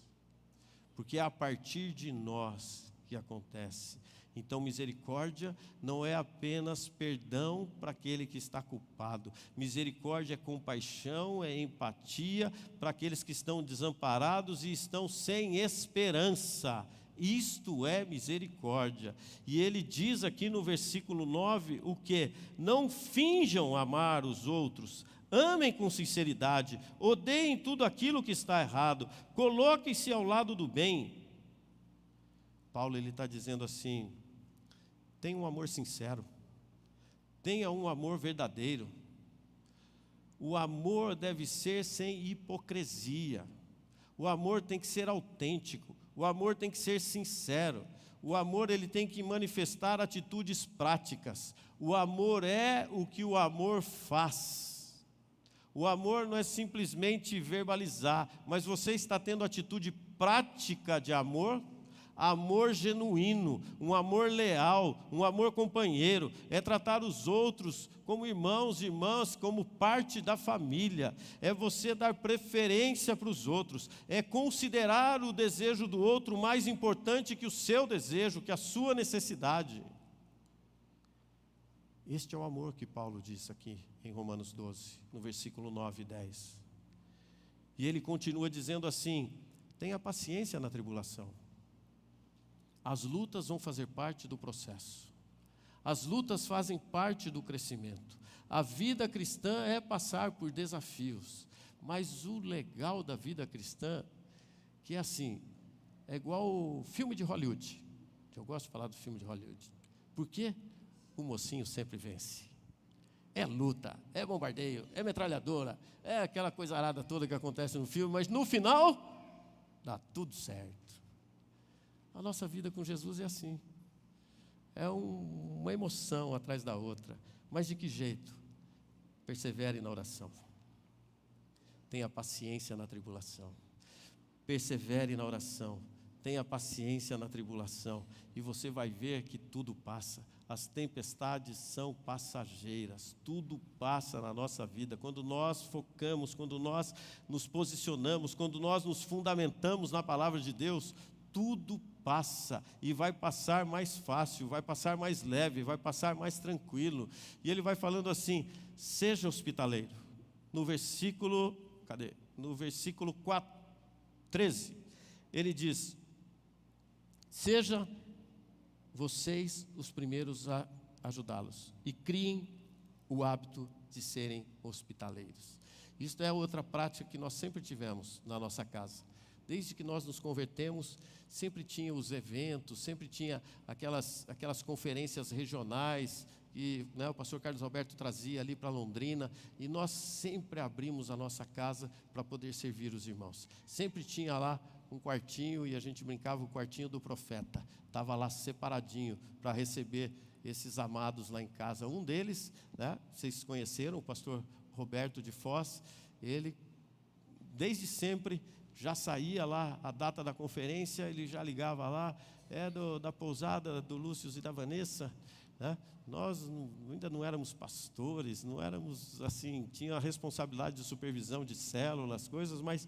[SPEAKER 1] porque é a partir de nós que acontece. Então, misericórdia não é apenas perdão para aquele que está culpado. Misericórdia é compaixão, é empatia para aqueles que estão desamparados e estão sem esperança. Isto é misericórdia. E ele diz aqui no versículo 9 o quê? Não finjam amar os outros. Amem com sinceridade. Odeiem tudo aquilo que está errado. Coloquem-se ao lado do bem. Paulo ele está dizendo assim: tenha um amor sincero, tenha um amor verdadeiro. O amor deve ser sem hipocrisia. O amor tem que ser autêntico. O amor tem que ser sincero. O amor ele tem que manifestar atitudes práticas. O amor é o que o amor faz. O amor não é simplesmente verbalizar, mas você está tendo atitude prática de amor. Amor genuíno, um amor leal, um amor companheiro, é tratar os outros como irmãos e irmãs, como parte da família, é você dar preferência para os outros, é considerar o desejo do outro mais importante que o seu desejo, que a sua necessidade. Este é o amor que Paulo diz aqui em Romanos 12, no versículo 9 e 10. E ele continua dizendo assim: tenha paciência na tribulação. As lutas vão fazer parte do processo. As lutas fazem parte do crescimento. A vida cristã é passar por desafios. Mas o legal da vida cristã, que é assim, é igual o filme de Hollywood. Eu gosto de falar do filme de Hollywood. Porque o mocinho sempre vence. É luta, é bombardeio, é metralhadora, é aquela coisa arada toda que acontece no filme, mas no final, dá tudo certo. A nossa vida com Jesus é assim, é uma emoção atrás da outra, mas de que jeito? Persevere na oração, tenha paciência na tribulação, persevere na oração, tenha paciência na tribulação, e você vai ver que tudo passa. As tempestades são passageiras, tudo passa na nossa vida. Quando nós focamos, quando nós nos posicionamos, quando nós nos fundamentamos na palavra de Deus, tudo passa, e vai passar mais fácil, vai passar mais leve, vai passar mais tranquilo. E ele vai falando assim: seja hospitaleiro. No versículo, No versículo 13, ele diz: seja vocês os primeiros a ajudá-los, e criem o hábito de serem hospitaleiros. Isto é outra prática que nós sempre tivemos na nossa casa. Desde que nós nos convertemos, sempre tinha os eventos, sempre tinha aquelas conferências regionais que, né, o pastor Carlos Alberto trazia ali para Londrina, e nós sempre abrimos a nossa casa para poder servir os irmãos. Sempre tinha lá um quartinho, e a gente brincava, o quartinho do profeta, estava lá separadinho para receber esses amados lá em casa. Um deles, né, vocês conheceram, o pastor Roberto de Foz, ele desde sempre já saía lá, a data da conferência, ele já ligava lá, da pousada do Lúcio e da Vanessa, né? Nós ainda não éramos pastores, não éramos assim, tinha a responsabilidade de supervisão de células, coisas, mas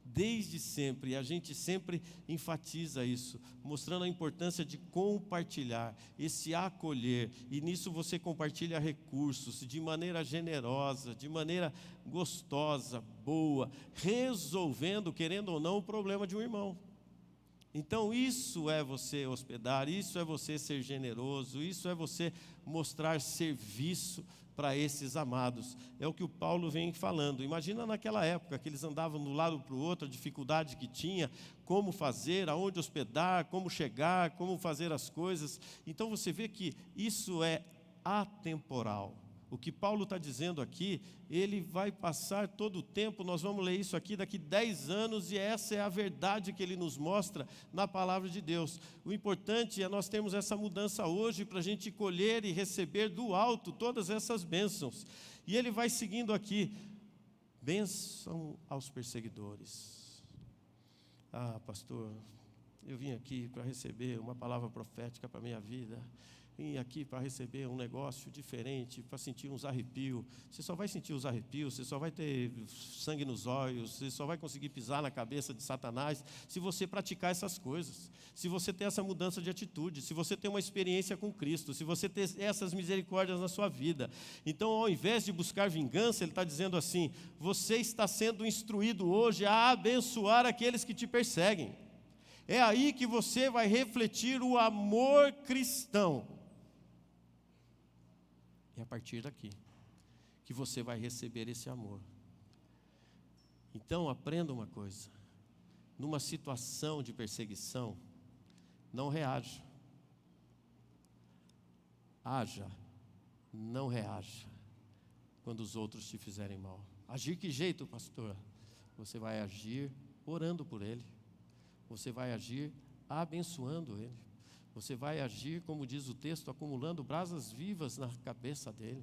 [SPEAKER 1] desde sempre, a gente sempre enfatiza isso, mostrando a importância de compartilhar, esse acolher, e nisso você compartilha recursos de maneira generosa, de maneira gostosa, boa, resolvendo, querendo ou não, o problema de um irmão. Então isso é você hospedar, isso é você ser generoso, isso é você mostrar serviço para esses amados. É o que o Paulo vem falando. Imagina naquela época que eles andavam de um lado para o outro, a dificuldade que tinha, como fazer, aonde hospedar, como chegar, como fazer as coisas. Então você vê que isso é atemporal. O que Paulo está dizendo aqui, ele vai passar todo o tempo, nós vamos ler isso aqui daqui 10 anos, e essa é a verdade que ele nos mostra na palavra de Deus. O importante é nós termos essa mudança hoje, para a gente colher e receber do alto todas essas bênçãos. E ele vai seguindo aqui, bênção aos perseguidores. Ah, pastor, eu vim aqui para receber uma palavra profética para a minha vida. Vim aqui para receber um negócio diferente, para sentir uns arrepios. Você só vai sentir os arrepios, você só vai ter sangue nos olhos, você só vai conseguir pisar na cabeça de Satanás se você praticar essas coisas, se você ter essa mudança de atitude, se você ter uma experiência com Cristo, se você ter essas misericórdias na sua vida. Então, ao invés de buscar vingança, ele está dizendo assim: você está sendo instruído hoje a abençoar aqueles que te perseguem. É aí que você vai refletir o amor cristão. É a partir daqui que você vai receber esse amor. Então, aprenda uma coisa: numa situação de perseguição, não reaja. Haja, não reaja quando os outros te fizerem mal. Agir que jeito, pastor? Você vai agir orando por ele. Você vai agir abençoando ele. Você vai agir, como diz o texto, acumulando brasas vivas na cabeça dele.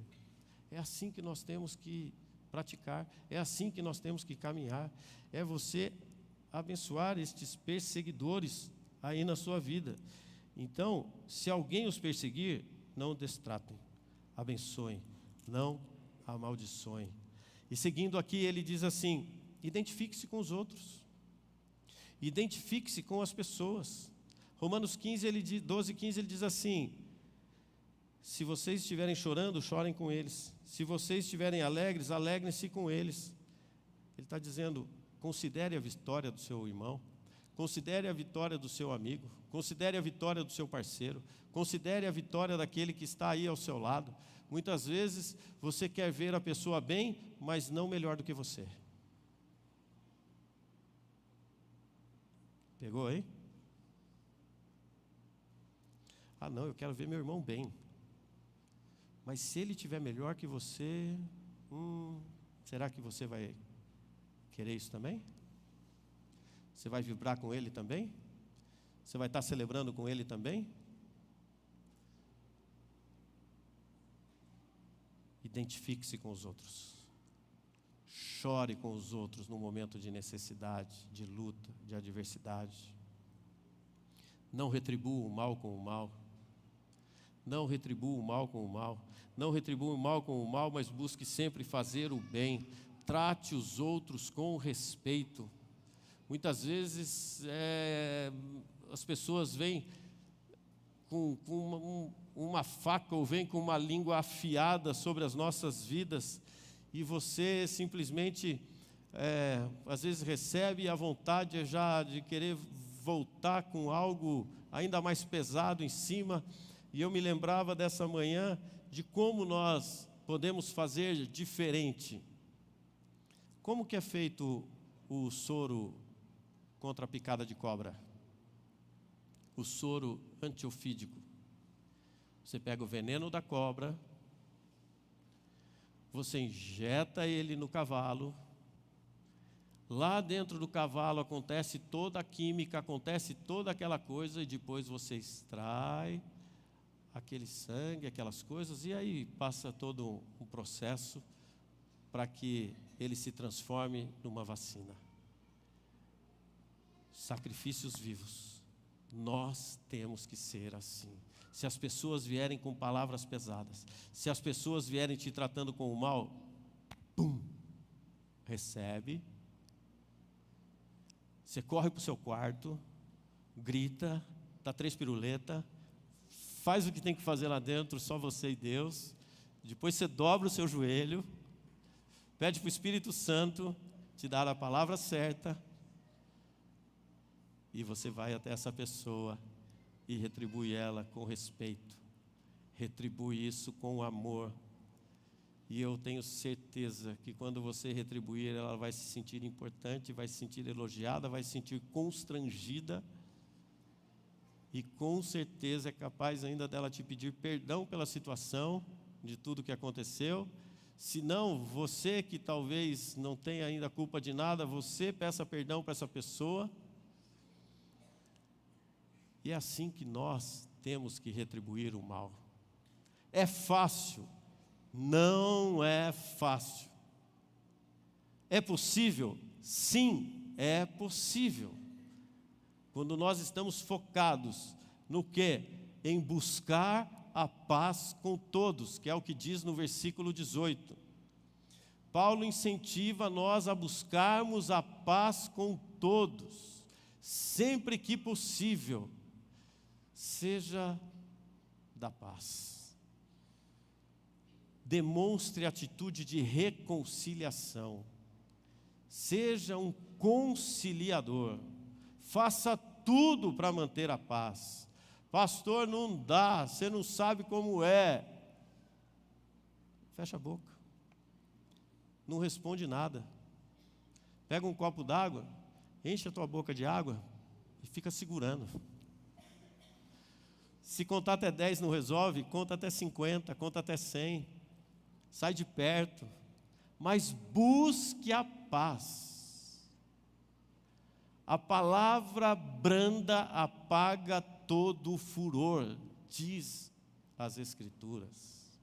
[SPEAKER 1] É assim que nós temos que praticar, é assim que nós temos que caminhar. É você abençoar estes perseguidores aí na sua vida. Então, se alguém os perseguir, não o destratem, abençoem, não amaldiçoem. E seguindo aqui, ele diz assim: identifique-se com os outros, identifique-se com as pessoas. Romanos 12:15, ele diz assim: se vocês estiverem chorando, chorem com eles. Se vocês estiverem alegres, alegrem-se com eles. Ele está dizendo: considere a vitória do seu irmão, considere a vitória do seu amigo, considere a vitória do seu parceiro, considere a vitória daquele que está aí ao seu lado. Muitas vezes você quer ver a pessoa bem, mas não melhor do que você. Pegou aí? Ah, não, eu quero ver meu irmão bem. Mas se ele estiver melhor que você, será que você vai querer isso também? Você vai vibrar com ele também? Você vai estar celebrando com ele também? Identifique-se com os outros. Chore com os outros no momento de necessidade, de luta, de adversidade. Não retribua o mal com o mal. Não retribua o mal com o mal. Não retribua o mal com o mal, mas busque sempre fazer o bem. Trate os outros com respeito. Muitas vezes as pessoas vêm com uma faca ou vêm com uma língua afiada sobre as nossas vidas, e você simplesmente, às vezes recebe a vontade já de querer voltar com algo ainda mais pesado em cima. E eu me lembrava dessa manhã de como nós podemos fazer diferente? Como que é feito o soro contra a picada de cobra? O soro antiofídico. Você pega o veneno da cobra, você injeta ele no cavalo, lá dentro do cavalo acontece toda a química, acontece toda aquela coisa, e depois você extrai aquele sangue, aquelas coisas, e aí passa todo um processo para que ele se transforme numa vacina. Sacrifícios vivos. Nós temos que ser assim. Se as pessoas vierem com palavras pesadas, se as pessoas vierem te tratando com o mal, pum, recebe. Você corre para o seu quarto, grita, dá 3 piruletas, faz o que tem que fazer lá dentro, só você e Deus. Depois você dobra o seu joelho, pede para o Espírito Santo te dar a palavra certa, e você vai até essa pessoa e retribui ela com respeito, retribui isso com amor. E eu tenho certeza que quando você retribuir, ela vai se sentir importante, vai se sentir elogiada, vai se sentir constrangida, e com certeza é capaz ainda dela te pedir perdão pela situação, de tudo que aconteceu. Se não, você que talvez não tenha ainda culpa de nada, você peça perdão para essa pessoa. E é assim que nós temos que retribuir o mal. É fácil? Não é fácil. É possível? Sim, é possível. Quando nós estamos focados no quê? Em buscar a paz com todos, que é o que diz no versículo 18. Paulo incentiva nós a buscarmos a paz com todos, sempre que possível. Seja da paz. Demonstre atitude de reconciliação. Seja um conciliador. Faça tudo para manter a paz. Pastor, não dá, você não sabe como é. Fecha a boca. Não responde nada. Pega um copo d'água, enche a tua boca de água e fica segurando. Se contar até 10 não resolve, conta até 50, conta até 100. Sai de perto, mas busque a paz. A palavra branda apaga todo o furor, diz as Escrituras.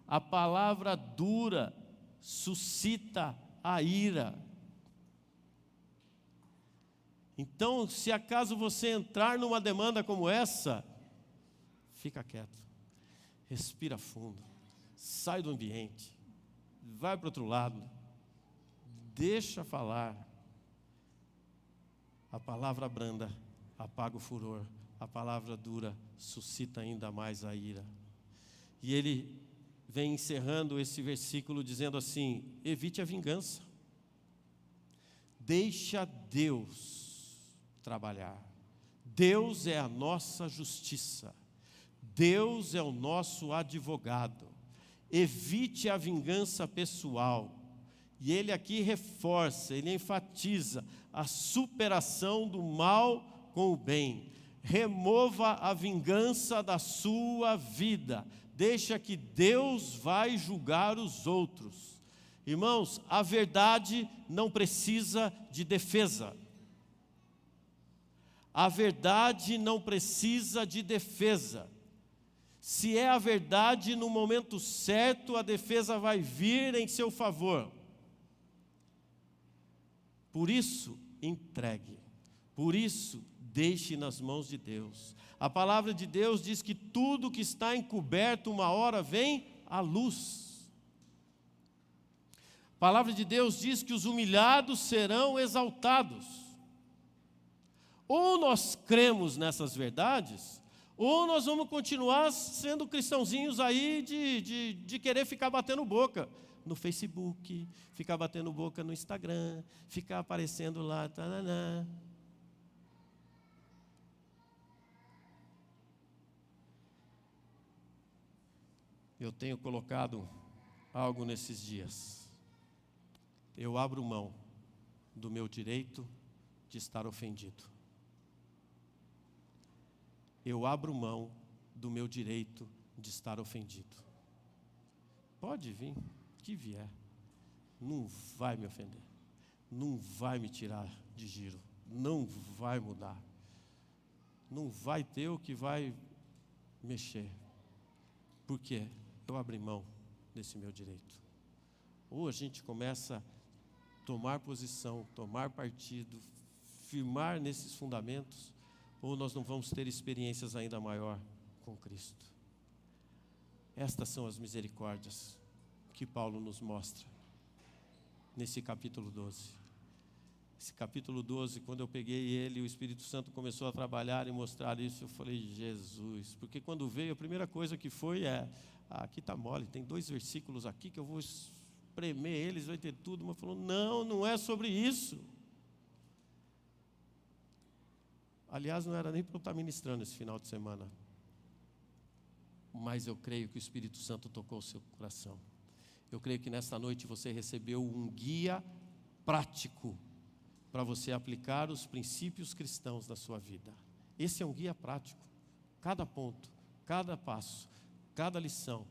[SPEAKER 1] A palavra dura suscita a ira. Então, se acaso você entrar numa demanda como essa, fica quieto, respira fundo, sai do ambiente, vai para o outro lado, deixa falar. A palavra branda apaga o furor, a palavra dura suscita ainda mais a ira. E ele vem encerrando esse versículo dizendo assim: evite a vingança, deixa Deus trabalhar. Deus é a nossa justiça, Deus é o nosso advogado. Evite a vingança pessoal. E ele aqui reforça, ele enfatiza a superação do mal com o bem. Remova a vingança da sua vida. Deixa que Deus vai julgar os outros. Irmãos, a verdade não precisa de defesa. A verdade não precisa de defesa. Se é a verdade, no momento certo, a defesa vai vir em seu favor. Por isso, entregue. Por isso, deixe nas mãos de Deus. A palavra de Deus diz que tudo que está encoberto, uma hora vem à luz. A palavra de Deus diz que os humilhados serão exaltados. Ou nós cremos nessas verdades, ou nós vamos continuar sendo cristãozinhos aí de querer ficar batendo boca no Facebook, ficar batendo boca no Instagram, ficar aparecendo lá, tananá. Eu tenho colocado algo nesses dias. Eu abro mão do meu direito de estar ofendido. Eu abro mão do meu direito de estar ofendido. Pode vir, que vier. Não vai me ofender. Não vai me tirar de giro. Não vai mudar. Não vai ter o que vai mexer. Por quê? Eu abri mão desse meu direito. Ou a gente começa a tomar posição, tomar partido, firmar nesses fundamentos, ou nós não vamos ter experiências ainda maior com Cristo. Estas são as misericórdias que Paulo nos mostra nesse capítulo 12. Esse capítulo 12, quando eu peguei ele, o Espírito Santo começou a trabalhar e mostrar isso, eu falei, Jesus, porque quando veio, a primeira coisa que foi aqui está mole, tem 2 versículos aqui que eu vou espremer eles, vai ter tudo, mas falou, não é sobre isso. Aliás, não era nem para eu estar ministrando esse final de semana, mas eu creio que o Espírito Santo tocou o seu coração. Eu creio que nesta noite você recebeu um guia prático para você aplicar os princípios cristãos na sua vida. Esse é um guia prático. Cada ponto, cada passo, cada lição,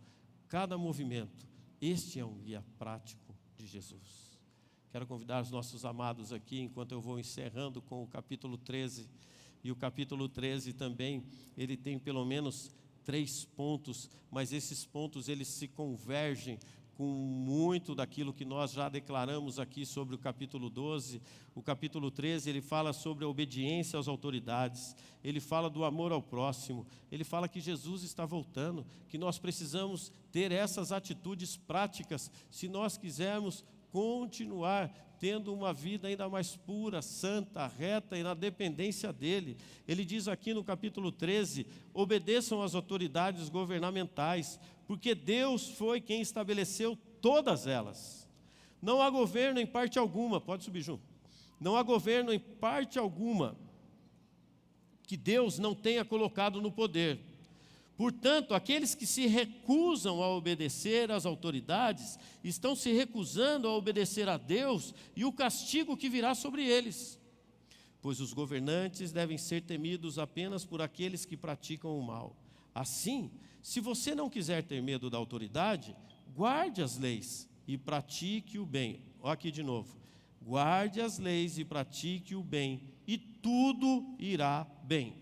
[SPEAKER 1] cada movimento, este é um guia prático de Jesus. Quero convidar os nossos amados aqui, enquanto eu vou encerrando com o capítulo 13. E o capítulo 13 também, ele tem pelo menos 3 pontos, mas esses pontos eles se convergem com muito daquilo que nós já declaramos aqui sobre o capítulo 12. O capítulo 13, ele fala sobre a obediência às autoridades, ele fala do amor ao próximo, ele fala que Jesus está voltando, que nós precisamos ter essas atitudes práticas, se nós quisermos continuar tendo uma vida ainda mais pura, santa, reta e na dependência dele. Ele diz aqui no capítulo 13, obedeçam às autoridades governamentais, porque Deus foi quem estabeleceu todas elas. Não há governo em parte alguma, pode subir junto, não há governo em parte alguma que Deus não tenha colocado no poder. Portanto, aqueles que se recusam a obedecer às autoridades, estão se recusando a obedecer a Deus e o castigo que virá sobre eles. Pois os governantes devem ser temidos apenas por aqueles que praticam o mal. Assim, se você não quiser ter medo da autoridade, guarde as leis e pratique o bem. Olha aqui de novo. Guarde as leis e pratique o bem, e tudo irá bem.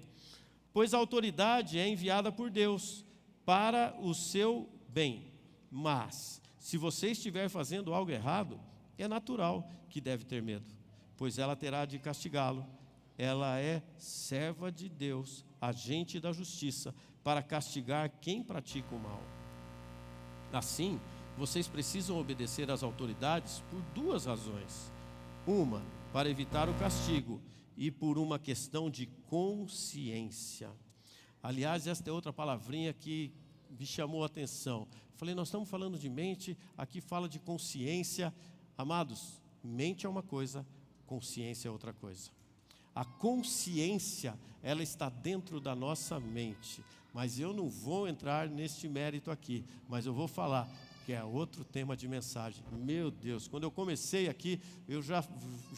[SPEAKER 1] Pois a autoridade é enviada por Deus para o seu bem. Mas, se você estiver fazendo algo errado, é natural que deve ter medo, pois ela terá de castigá-lo. Ela é serva de Deus, agente da justiça, para castigar quem pratica o mal. Assim, vocês precisam obedecer às autoridades por 2 razões. Uma, para evitar o castigo, e por uma questão de consciência. Aliás, esta é outra palavrinha que me chamou a atenção. Falei, nós estamos falando de mente, aqui fala de consciência. Amados, mente é uma coisa, consciência é outra coisa. A consciência, ela está dentro da nossa mente, mas eu não vou entrar neste mérito aqui, mas eu vou falar que é outro tema de mensagem. Meu Deus, quando eu comecei aqui, eu já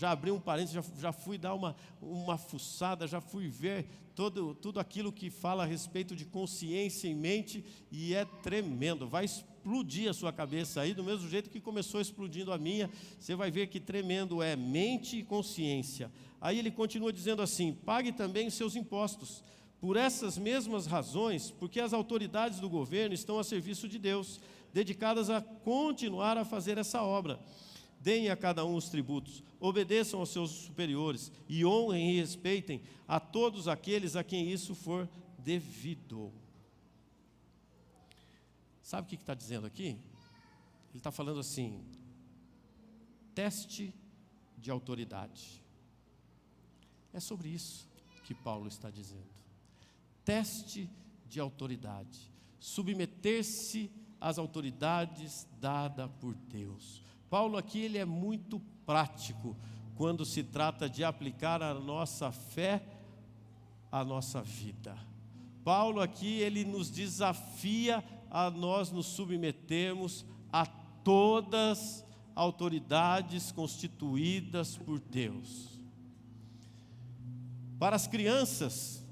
[SPEAKER 1] abri um parênteses, já fui dar uma fuçada, já fui ver tudo aquilo que fala a respeito de consciência e mente, e é tremendo, vai explodir a sua cabeça aí, do mesmo jeito que começou explodindo a minha, você vai ver que tremendo é mente e consciência. Aí ele continua dizendo assim, pague também os seus impostos, por essas mesmas razões, porque as autoridades do governo estão a serviço de Deus, dedicadas a continuar a fazer essa obra. Deem a cada um os tributos, obedeçam aos seus superiores e honrem e respeitem a todos aqueles a quem isso for devido. Sabe o que está dizendo aqui? Ele está falando assim, teste de autoridade. É sobre isso que Paulo está dizendo. Teste de autoridade. Submeter-se às autoridades dadas por Deus. Paulo aqui ele é muito prático quando se trata de aplicar a nossa fé à nossa vida. Paulo aqui ele nos desafia a nós nos submetermos a todas as autoridades constituídas por Deus. Para as crianças,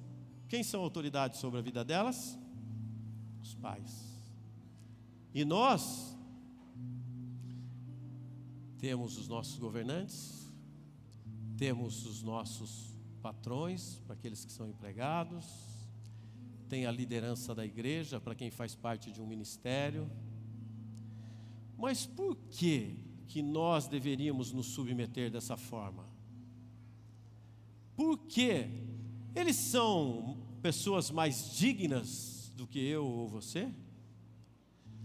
[SPEAKER 1] quem são autoridades sobre a vida delas? Os pais. E nós temos os nossos governantes, temos os nossos patrões, para aqueles que são empregados, tem a liderança da igreja, para quem faz parte de um ministério. Mas por que nós deveríamos nos submeter dessa forma? Porque eles são pessoas mais dignas do que eu ou você?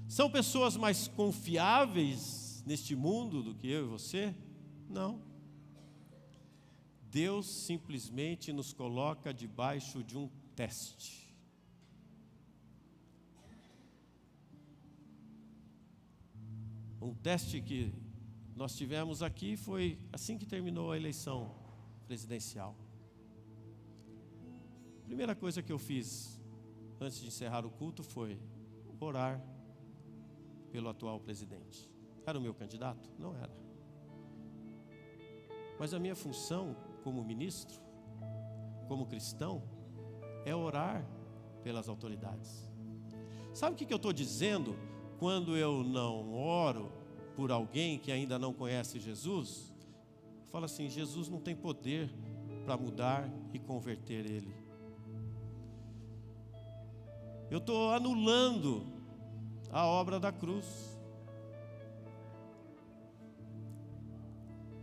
[SPEAKER 1] São pessoas mais confiáveis neste mundo do que eu e você? Não. Deus simplesmente nos coloca debaixo de um teste. Um teste que nós tivemos aqui foi assim que terminou a eleição presidencial. A primeira coisa que eu fiz antes de encerrar o culto foi orar pelo atual presidente. Era o meu candidato? Não era. Mas a minha função como ministro, como cristão, é orar pelas autoridades. Sabe o que eu estou dizendo quando eu não oro por alguém que ainda não conhece Jesus? Eu falo assim: Jesus não tem poder para mudar e converter ele. Eu estou anulando a obra da cruz.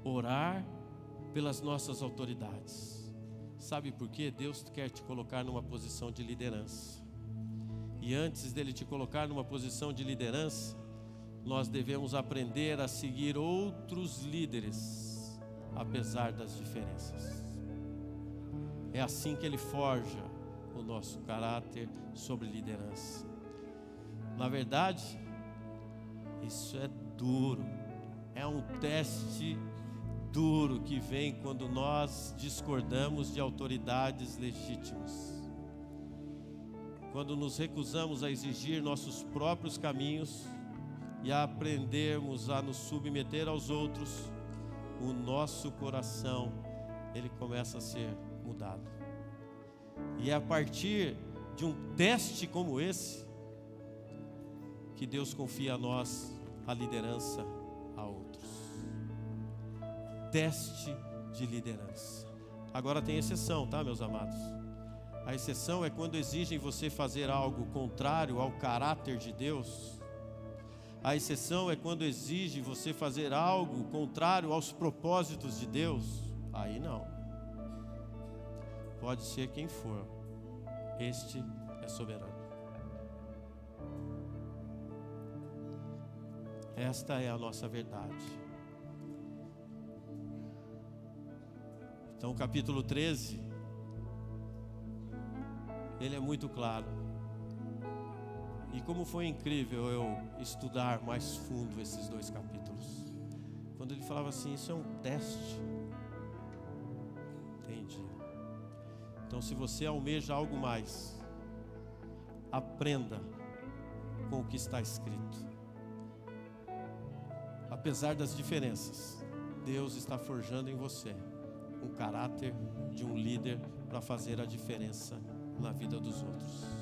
[SPEAKER 1] Orar pelas nossas autoridades. Sabe por quê? Deus quer te colocar numa posição de liderança. E antes dele te colocar numa posição de liderança, nós devemos aprender a seguir outros líderes, apesar das diferenças. É assim que ele forja o nosso caráter sobre liderança. Na verdade, isso é duro. É um teste duro que vem quando nós discordamos de autoridades legítimas. Quando nos recusamos a exigir nossos próprios caminhos e a aprendermos a nos submeter aos outros, o nosso coração, ele começa a ser mudado. E é a partir de um teste como esse que Deus confia a nós a liderança a outros. Teste de liderança. Agora tem exceção, tá, meus amados? A exceção é quando exigem você fazer algo contrário ao caráter de Deus. A exceção é quando exige você fazer algo contrário aos propósitos de Deus. Aí não. Pode ser quem for. Este é soberano. Esta é a nossa verdade. Então, o capítulo 13, ele é muito claro. E como foi incrível eu estudar mais fundo esses dois capítulos. Quando ele falava assim, isso é um teste. Entendi. Então, se você almeja algo mais, aprenda com o que está escrito. Apesar das diferenças, Deus está forjando em você um caráter de um líder para fazer a diferença na vida dos outros.